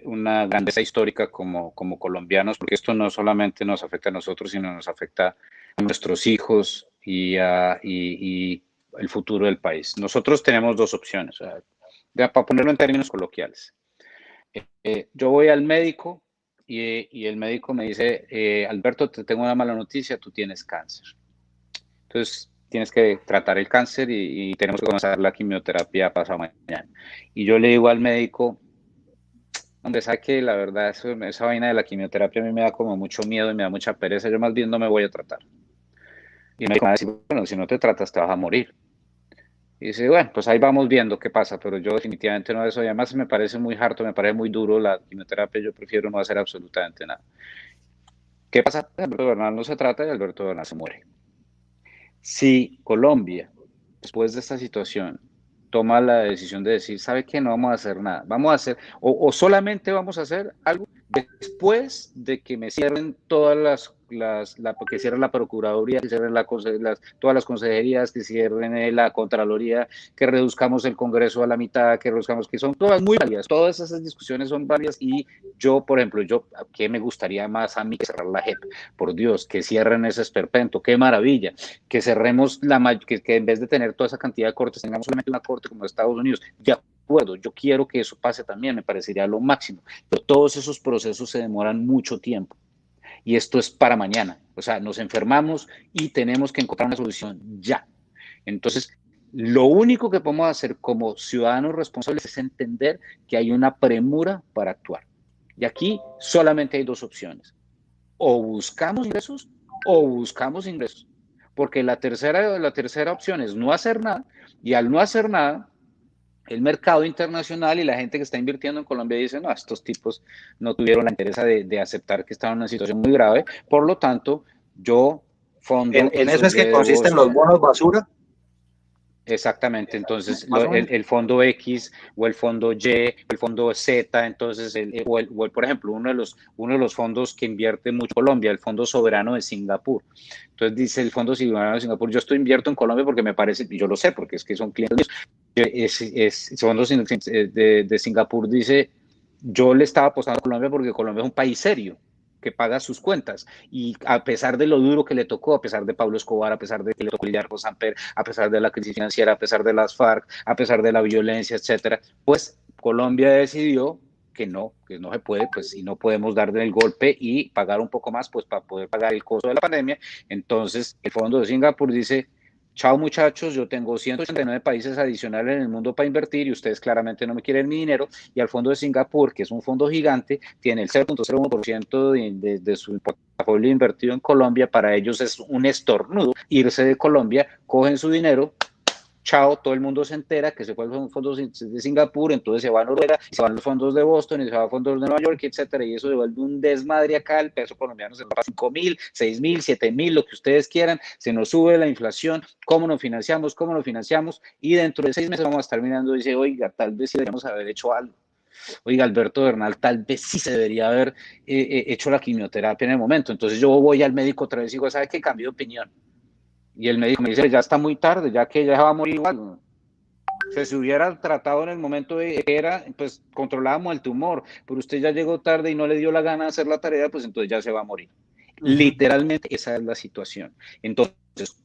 una grandeza histórica como colombianos, porque esto no solamente nos afecta a nosotros, sino nos afecta a nuestros hijos y el futuro del país. Nosotros tenemos dos opciones, para ponerlo en términos coloquiales. Yo voy al médico y el médico me dice, Alberto, te tengo una mala noticia, tú tienes cáncer. Entonces, tienes que tratar el cáncer y tenemos que comenzar la quimioterapia pasado mañana. Y yo le digo al médico, hombre, ¿sabe qué? La verdad, esa vaina de la quimioterapia a mí me da como mucho miedo y me da mucha pereza, yo más bien no me voy a tratar. Y el médico me va a decir, bueno, si no te tratas te vas a morir. Y dice, bueno, pues ahí vamos viendo qué pasa, pero yo definitivamente no eso. Y además me parece muy harto, me parece muy duro la quimioterapia, yo prefiero no hacer absolutamente nada. ¿Qué pasa? Alberto Bernal no se trata y Alberto Bernal se muere. Si Colombia, después de esta situación, toma la decisión de decir, ¿sabe qué? No vamos a hacer nada. Vamos a hacer, o solamente vamos a hacer algo después de que me cierren todas que cierren la Procuraduría, que cierren todas las consejerías, que cierren la Contraloría, que reduzcamos el Congreso a la mitad, que reduzcamos, que son todas muy válidas. Todas esas discusiones son válidas y yo, por ejemplo, ¿qué me gustaría más a mí que cerrar la JEP? Por Dios, que cierren ese esperpento, qué maravilla, que cerremos que en vez de tener toda esa cantidad de cortes, tengamos solamente una corte como Estados Unidos. De acuerdo, yo quiero que eso pase también, me parecería lo máximo, pero todos esos procesos se demoran mucho tiempo. Y esto es para mañana, o sea, nos enfermamos y tenemos que encontrar una solución ya. Entonces, lo único que podemos hacer como ciudadanos responsables es entender que hay una premura para actuar. Y aquí solamente hay dos opciones. O buscamos ingresos o buscamos ingresos. Porque la tercera opción es no hacer nada, y al no hacer nada, el mercado internacional y la gente que está invirtiendo en Colombia dice, no, estos tipos no tuvieron la interés de aceptar que estaban en una situación muy grave, por lo tanto, yo fondo... ¿En eso es que consisten los bonos basura? Exactamente, entonces el fondo X o el fondo Y, el fondo Z, entonces, por ejemplo, uno de los fondos que invierte mucho Colombia, el Fondo Soberano de Singapur. Entonces dice el Fondo Soberano de Singapur, yo invierto en Colombia porque me parece, y yo lo sé, porque es que son clientes míos. El Fondo de Singapur dice, yo le estaba apostando a Colombia porque Colombia es un país serio, que paga sus cuentas, y a pesar de lo duro que le tocó, a pesar de Pablo Escobar, a pesar de que le tocó lidiar con Samper, a pesar de la crisis financiera, a pesar de las FARC, a pesar de la violencia, etcétera, pues Colombia decidió que no se puede, pues si no podemos darle el golpe y pagar un poco más, pues para poder pagar el costo de la pandemia. Entonces el Fondo de Singapur dice, chao muchachos, yo tengo 189 países adicionales en el mundo para invertir y ustedes claramente no me quieren mi dinero, y al Fondo de Singapur, que es un fondo gigante, tiene el 0.01% de su portafolio invertido en Colombia. Para ellos es un estornudo irse de Colombia, cogen su dinero, chao, todo el mundo se entera que se fue el fondo de Singapur, entonces se va a Noruega, se van los fondos de Boston, y se van los fondos de Nueva York, etcétera, y eso se vuelve un desmadre acá. El peso colombiano se va a 5.000, 6.000, 7.000, lo que ustedes quieran, se nos sube la inflación, ¿cómo nos financiamos? Y dentro de 6 meses vamos a estar mirando y dice, oiga, tal vez sí deberíamos haber hecho algo. Oiga, Alberto Bernal, tal vez sí se debería haber hecho la quimioterapia en el momento. Entonces yo voy al médico otra vez y digo, ¿sabe qué? Cambié de opinión. Y el médico me dice, ya está muy tarde, ya que ya va a morir igual. O sea, si hubiera tratado en el momento de que era, pues controlábamos el tumor, pero usted ya llegó tarde y no le dio la gana de hacer la tarea, pues entonces ya se va a morir. Literalmente esa es la situación. Entonces,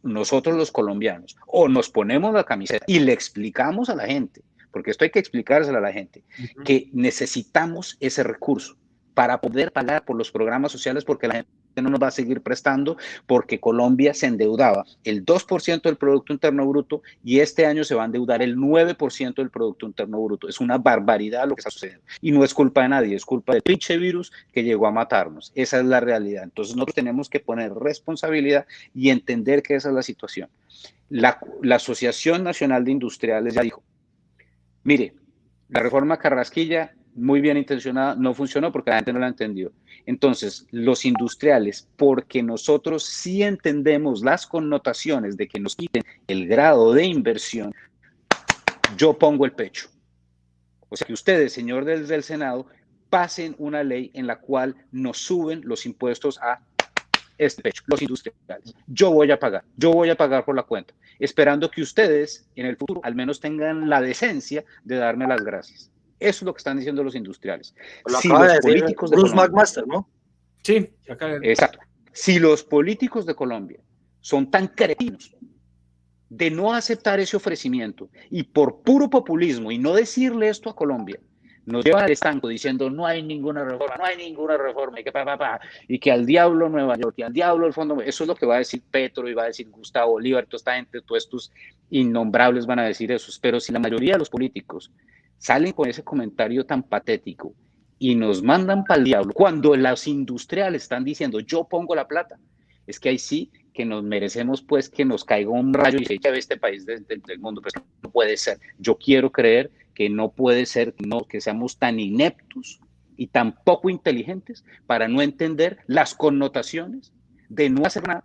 nosotros los colombianos, o nos ponemos la camiseta y le explicamos a la gente, porque esto hay que explicárselo a la gente, que necesitamos ese recurso para poder pagar por los programas sociales, porque la gente no nos va a seguir prestando, porque Colombia se endeudaba el 2% del Producto Interno Bruto y este año se va a endeudar el 9% del Producto Interno Bruto. Es una barbaridad lo que está sucediendo. Y no es culpa de nadie, es culpa del pinche virus que llegó a matarnos. Esa es la realidad. Entonces nosotros tenemos que poner responsabilidad y entender que esa es la situación. La Asociación Nacional de Industriales ya dijo, mire, La reforma Carrasquilla, muy bien intencionada, no funcionó porque la gente no la entendió. Entonces, los industriales, porque nosotros sí entendemos las connotaciones de que nos quiten el grado de inversión, yo pongo el pecho. O sea, que ustedes, señor del Senado, pasen una ley en la cual nos suben los impuestos a este pecho, los industriales. Yo voy a pagar por la cuenta, esperando que ustedes en el futuro al menos tengan la decencia de darme las gracias. Eso es lo que están diciendo los industriales. Lo Si acaba de los decir políticos de Bruce Colombia, McMaster, ¿no? Sí, acá. exacto, si los políticos de Colombia son tan cretinos de no aceptar ese ofrecimiento y por puro populismo y no decirle esto a Colombia, nos llevan al estanco diciendo no hay ninguna reforma, y que al diablo Nueva York, y al diablo el fondo, eso es lo que va a decir Petro y va a decir Gustavo Bolívar, toda esta gente, todos estos innombrables van a decir eso, pero si la mayoría de los políticos salen con ese comentario tan patético y nos mandan para el diablo, cuando los industriales están diciendo yo pongo la plata, es que ahí sí que nos merecemos pues que nos caiga un rayo y se lleve este país del mundo, pero no puede ser. Yo quiero creer que no puede ser que seamos tan ineptos y tan poco inteligentes para no entender las connotaciones de no hacer nada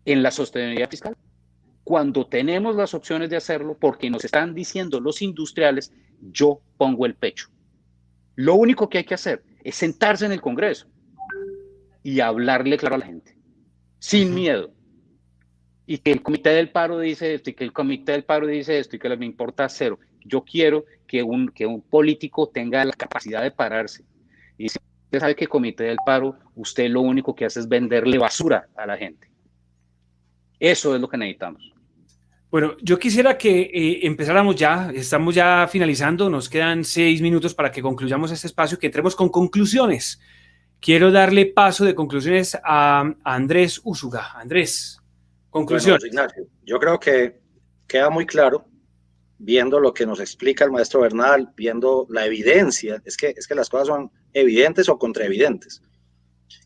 en la sostenibilidad fiscal cuando tenemos las opciones de hacerlo porque nos están diciendo los industriales yo pongo el pecho. Lo único que hay que hacer es sentarse en el Congreso y hablarle claro a la gente sin miedo, y que el comité del paro dice esto, y que el comité del paro dice esto, y que me importa cero. Yo quiero que un político tenga la capacidad de pararse. Y si usted sabe que el comité del paro, usted lo único que hace es venderle basura a la gente. Eso es lo que necesitamos. Bueno, yo quisiera que empezáramos ya, estamos ya finalizando, nos quedan 6 minutos para que concluyamos este espacio, que entremos con conclusiones. Quiero darle paso de conclusiones a Andrés Úsuga. Andrés, conclusiones. Bueno, Ignacio, yo creo que queda muy claro, viendo lo que nos explica el maestro Bernal, viendo la evidencia, es que las cosas son evidentes o contraevidentes,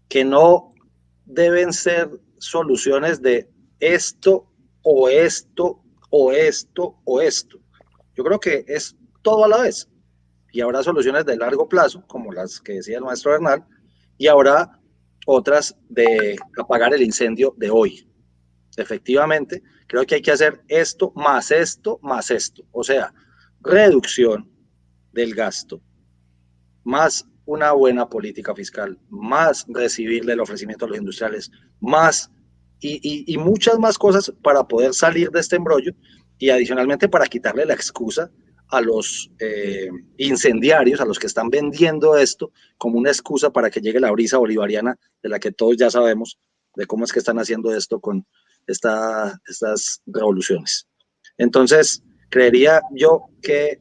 que no deben ser soluciones de esto o esto o esto o esto. Yo creo que es todo a la vez. Y habrá soluciones de largo plazo, como las que decía el maestro Bernal, y habrá otras de apagar el incendio de hoy. Efectivamente, creo que hay que hacer esto más esto más esto. O sea, reducción del gasto, más una buena política fiscal, más recibirle el ofrecimiento a los industriales, más y muchas más cosas para poder salir de este embrollo y adicionalmente para quitarle la excusa a los incendiarios, a los que están vendiendo esto como una excusa para que llegue la brisa bolivariana de la que todos ya sabemos de cómo es que están haciendo esto con estas revoluciones. Entonces, creería yo que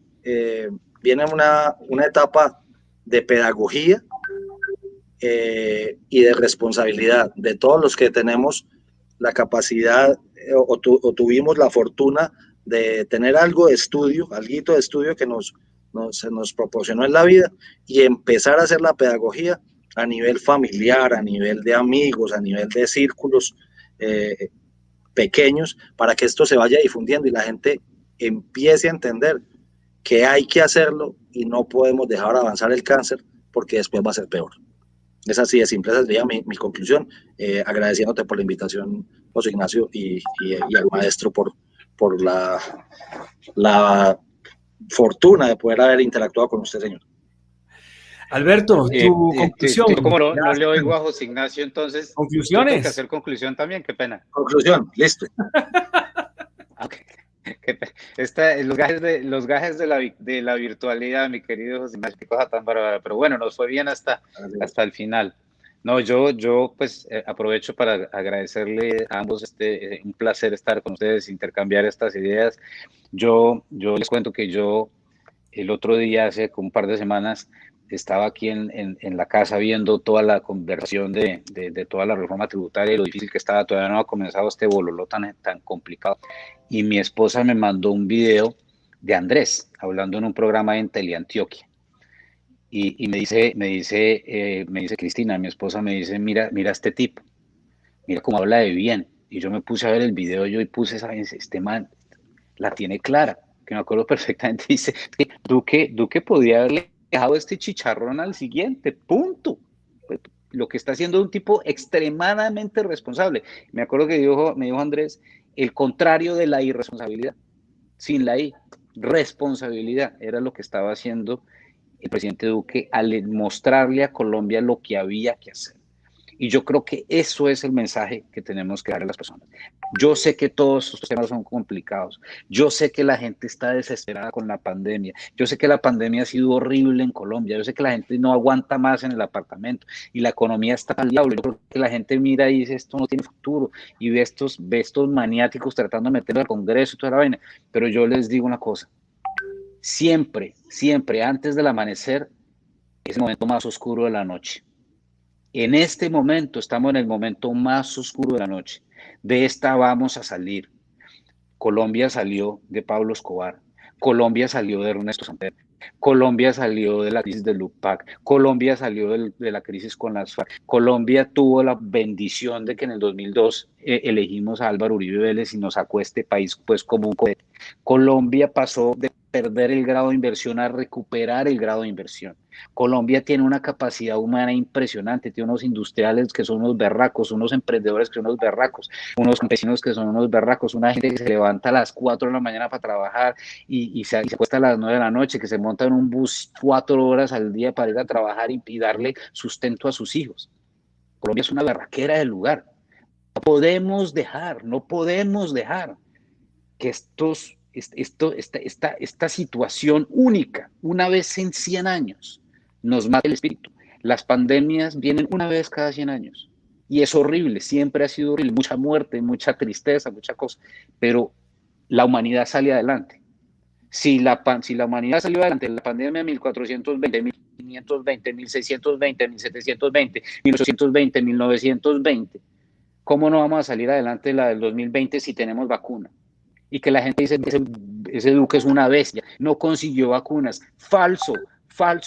viene una etapa de pedagogía y de responsabilidad de todos los que tenemos la capacidad o tuvimos la fortuna de tener algo de estudio, alguito de estudio que se nos proporcionó en la vida y empezar a hacer la pedagogía a nivel familiar, a nivel de amigos, a nivel de círculos pequeños, para que esto se vaya difundiendo y la gente empiece a entender que hay que hacerlo y no podemos dejar avanzar el cáncer porque después va a ser peor. Es así de simple, esa sería mi conclusión, agradeciéndote por la invitación, José Ignacio, y al maestro por la fortuna de poder haber interactuado con usted, señor. Alberto, tu conclusión. Como no le oigo a José Ignacio, entonces conclusiones. Tengo que hacer conclusión también, qué pena. Conclusión, listo. Okay. Los gajes de la virtualidad, mi querido José Ignacio, qué cosa tan bárbara, pero bueno, nos fue bien hasta el final. No, yo pues aprovecho para agradecerle a ambos, un placer estar con ustedes, intercambiar estas ideas. Yo les cuento que yo el otro día, hace un par de semanas, estaba aquí en la casa viendo toda la conversación de toda la reforma tributaria y lo difícil que estaba, todavía no ha comenzado este bololó tan complicado. Y mi esposa me mandó un video de Andrés hablando en un programa en Teleantioquia. Y me dice Cristina, mi esposa, me dice, mira este tipo, mira cómo habla de bien. Y yo me puse a ver el video y puse, ¿sabes? Este man la tiene clara. que me acuerdo perfectamente, dice que Duque podía haberle dejado este chicharrón al siguiente, punto. Lo que está haciendo un tipo extremadamente responsable. Me acuerdo que me dijo Andrés, el contrario de la irresponsabilidad, sin la I, responsabilidad, era lo que estaba haciendo el presidente Duque al mostrarle a Colombia lo que había que hacer. Y yo creo que eso es el mensaje que tenemos que darle a las personas. Yo sé que todos estos temas son complicados. Yo sé que la gente está desesperada con la pandemia. Yo sé que la pandemia ha sido horrible en Colombia. Yo sé que la gente no aguanta más en el apartamento y la economía está al diablo. Yo creo que la gente mira y dice, esto no tiene futuro. Y ve estos maniáticos tratando de meterlo al Congreso y toda la vaina. Pero yo les digo una cosa. Siempre, siempre antes del amanecer es el momento más oscuro de la noche. En este momento estamos en el momento más oscuro de la noche. De esta vamos a salir. Colombia salió de Pablo Escobar. Colombia salió de Ernesto Samper. Colombia salió de la crisis del UPAC. Colombia salió de la crisis con las FARC. Colombia tuvo la bendición de que en el 2002 elegimos a Álvaro Uribe Vélez y nos sacó este país pues como un cohete. Colombia pasó de perder el grado de inversión a recuperar el grado de inversión. Colombia tiene una capacidad humana impresionante, tiene unos industriales que son unos berracos, unos emprendedores que son unos berracos, unos campesinos que son unos berracos, una gente que se levanta a las 4 de la mañana para trabajar y se acuesta a las 9 de la noche, que se monta en un bus 4 horas al día para ir a trabajar y darle sustento a sus hijos. Colombia es una berraquera del lugar. No podemos dejar que esta situación única, una vez en 100 años, nos mata el espíritu. Las pandemias vienen una vez cada 100 años y es horrible, siempre ha sido horrible, mucha muerte, mucha tristeza, mucha cosa, pero la humanidad sale adelante. Si la humanidad salió adelante en la pandemia de 1420, 1520, 1620, 1720, 1820, 1920, ¿cómo no vamos a salir adelante la del 2020 si tenemos vacuna? Y que la gente dice, ese Duque es una bestia, no consiguió vacunas. Falso.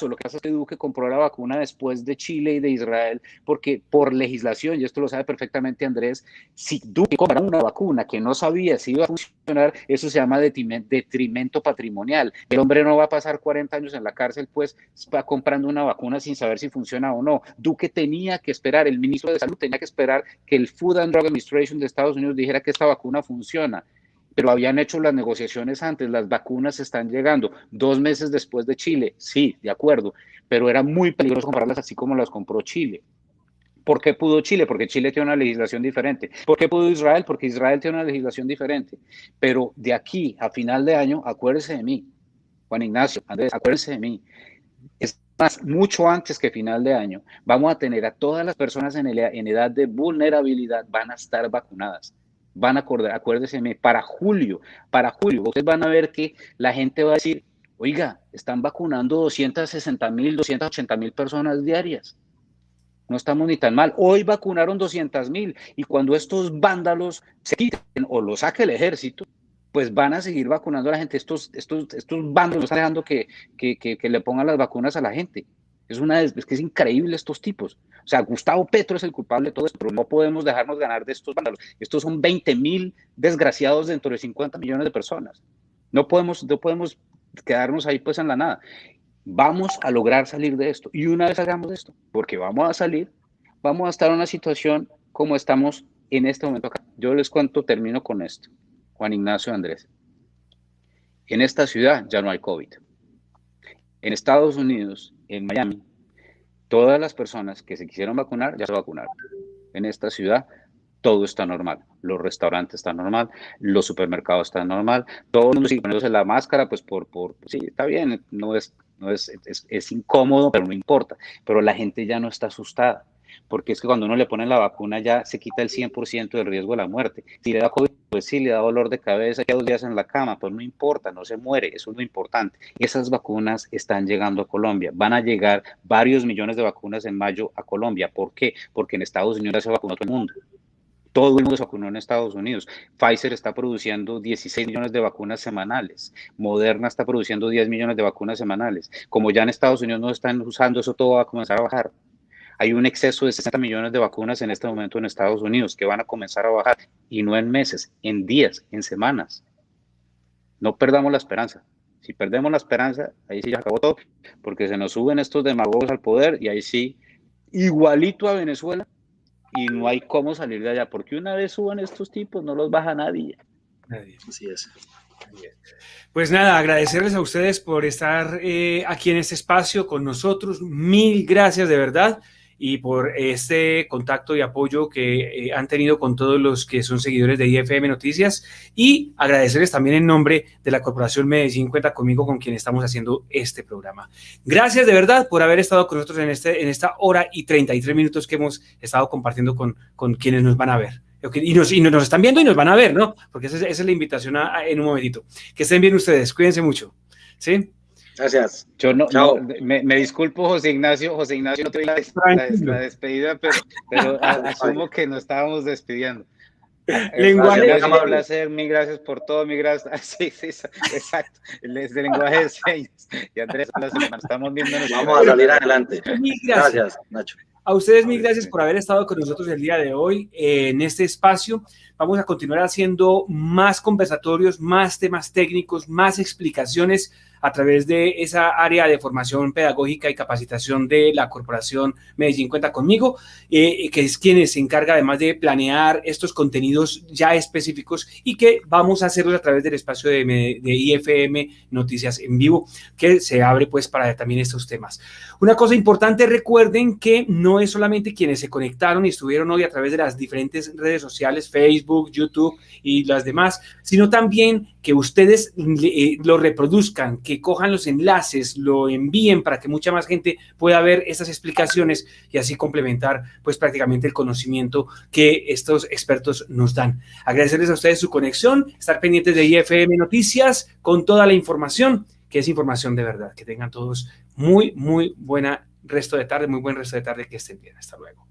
Lo que pasa es que Duque compró la vacuna después de Chile y de Israel, porque por legislación, y esto lo sabe perfectamente Andrés, si Duque compra una vacuna que no sabía si iba a funcionar, eso se llama detrimento patrimonial. El hombre no va a pasar 40 años en la cárcel, pues va comprando una vacuna sin saber si funciona o no. Duque tenía que esperar, el ministro de Salud tenía que esperar que el Food and Drug Administration de Estados Unidos dijera que esta vacuna funciona. Pero habían hecho las negociaciones antes, las vacunas están llegando 2 meses después de Chile, sí, de acuerdo, pero era muy peligroso comprarlas así como las compró Chile. ¿Por qué pudo Chile? Porque Chile tiene una legislación diferente. ¿Por qué pudo Israel? Porque Israel tiene una legislación diferente. Pero de aquí a final de año, acuérdense de mí, Juan Ignacio, Andrés, acuérdense de mí. Es más, mucho antes que final de año, vamos a tener a todas las personas en edad de vulnerabilidad, van a estar vacunadas. Acuérdense, para julio, ustedes van a ver que la gente va a decir, oiga, están vacunando 260,000, 280,000 personas diarias. No estamos ni tan mal. Hoy vacunaron 200,000 y cuando estos vándalos se quiten o lo saque el ejército, pues van a seguir vacunando a la gente. Estos vándalos están dejando que le pongan las vacunas a la gente. Es que es increíble estos tipos. O sea, Gustavo Petro es el culpable de todo esto, pero no podemos dejarnos ganar de estos vándalos. Estos son 20,000 desgraciados dentro de 50 millones de personas. No podemos quedarnos ahí pues en la nada. Vamos a lograr salir de esto. Y una vez hagamos esto, porque vamos a salir, vamos a estar en una situación como estamos en este momento acá. Yo les cuento, termino con esto. Juan Ignacio, Andrés. En esta ciudad ya no hay COVID. En Estados Unidos, en Miami, todas las personas que se quisieron vacunar ya se vacunaron. En esta ciudad todo está normal. Los restaurantes están normal, los supermercados están normal, todo el mundo sigue poniéndose la máscara, pues sí, está bien, es incómodo, pero no importa. Pero la gente ya no está asustada, porque es que cuando uno le pone la vacuna ya se quita el 100% del riesgo de la muerte. Si le da COVID, pues sí, le da dolor de cabeza, queda 2 días en la cama, pues no importa, no se muere, eso es lo importante. Esas vacunas están llegando a Colombia, van a llegar varios millones de vacunas en mayo a Colombia. ¿Por qué? Porque en Estados Unidos ya se vacunó todo el mundo. Todo el mundo se vacunó en Estados Unidos. Pfizer está produciendo 16 millones de vacunas semanales. Moderna está produciendo 10 millones de vacunas semanales. Como ya en Estados Unidos no están usando, eso todo va a comenzar a bajar. Hay un exceso de 60 millones de vacunas en este momento en Estados Unidos que van a comenzar a bajar, y no en meses, en días, en semanas. no perdamos la esperanza. Si perdemos la esperanza, ahí sí ya acabó todo, porque se nos suben estos demagogos al poder y ahí sí, igualito a Venezuela, y no hay cómo salir de allá, porque una vez suban estos tipos, no los baja nadie. Así es. Pues nada, agradecerles a ustedes por estar aquí en este espacio con nosotros. Mil gracias de verdad y por este contacto y apoyo que han tenido con todos los que son seguidores de IFM Noticias, y agradecerles también en nombre de la Corporación Medellín Cuenta Conmigo, con quien estamos haciendo este programa. Gracias de verdad por haber estado con nosotros en esta hora y 33 minutos que hemos estado compartiendo con quienes nos van a ver. Y nos están viendo y nos van a ver, ¿no? Porque esa es la invitación en un momentito. Que estén bien ustedes, cuídense mucho. ¿Sí? Gracias. Yo no me disculpo, José Ignacio, no te doy la despedida, pero asumo que nos estábamos despidiendo. Lenguaje un placer, mil gracias por todo, mil gracias. Sí, exacto. Es de lenguaje de señas. Y Andrés, estamos viendo. Vamos a salir adelante. Gracias, Nacho. A ustedes mil gracias por haber estado con nosotros el día de hoy en este espacio. Vamos a continuar haciendo más conversatorios, más temas técnicos, más explicaciones a través de esa área de formación pedagógica y capacitación de la Corporación Medellín Cuenta Conmigo, que es quien se encarga además de planear estos contenidos ya específicos, y que vamos a hacerlos a través del espacio de IFM Noticias en Vivo, que se abre pues para también estos temas. Una cosa importante, recuerden que no es solamente quienes se conectaron y estuvieron hoy a través de las diferentes redes sociales, Facebook, YouTube y las demás, sino también que ustedes lo reproduzcan, que cojan los enlaces, lo envíen para que mucha más gente pueda ver estas explicaciones y así complementar pues prácticamente el conocimiento que estos expertos nos dan. Agradecerles a ustedes su conexión, estar pendientes de IFM Noticias con toda la información, que es información de verdad. Que tengan todos muy buen resto de tarde, que estén bien. Hasta luego.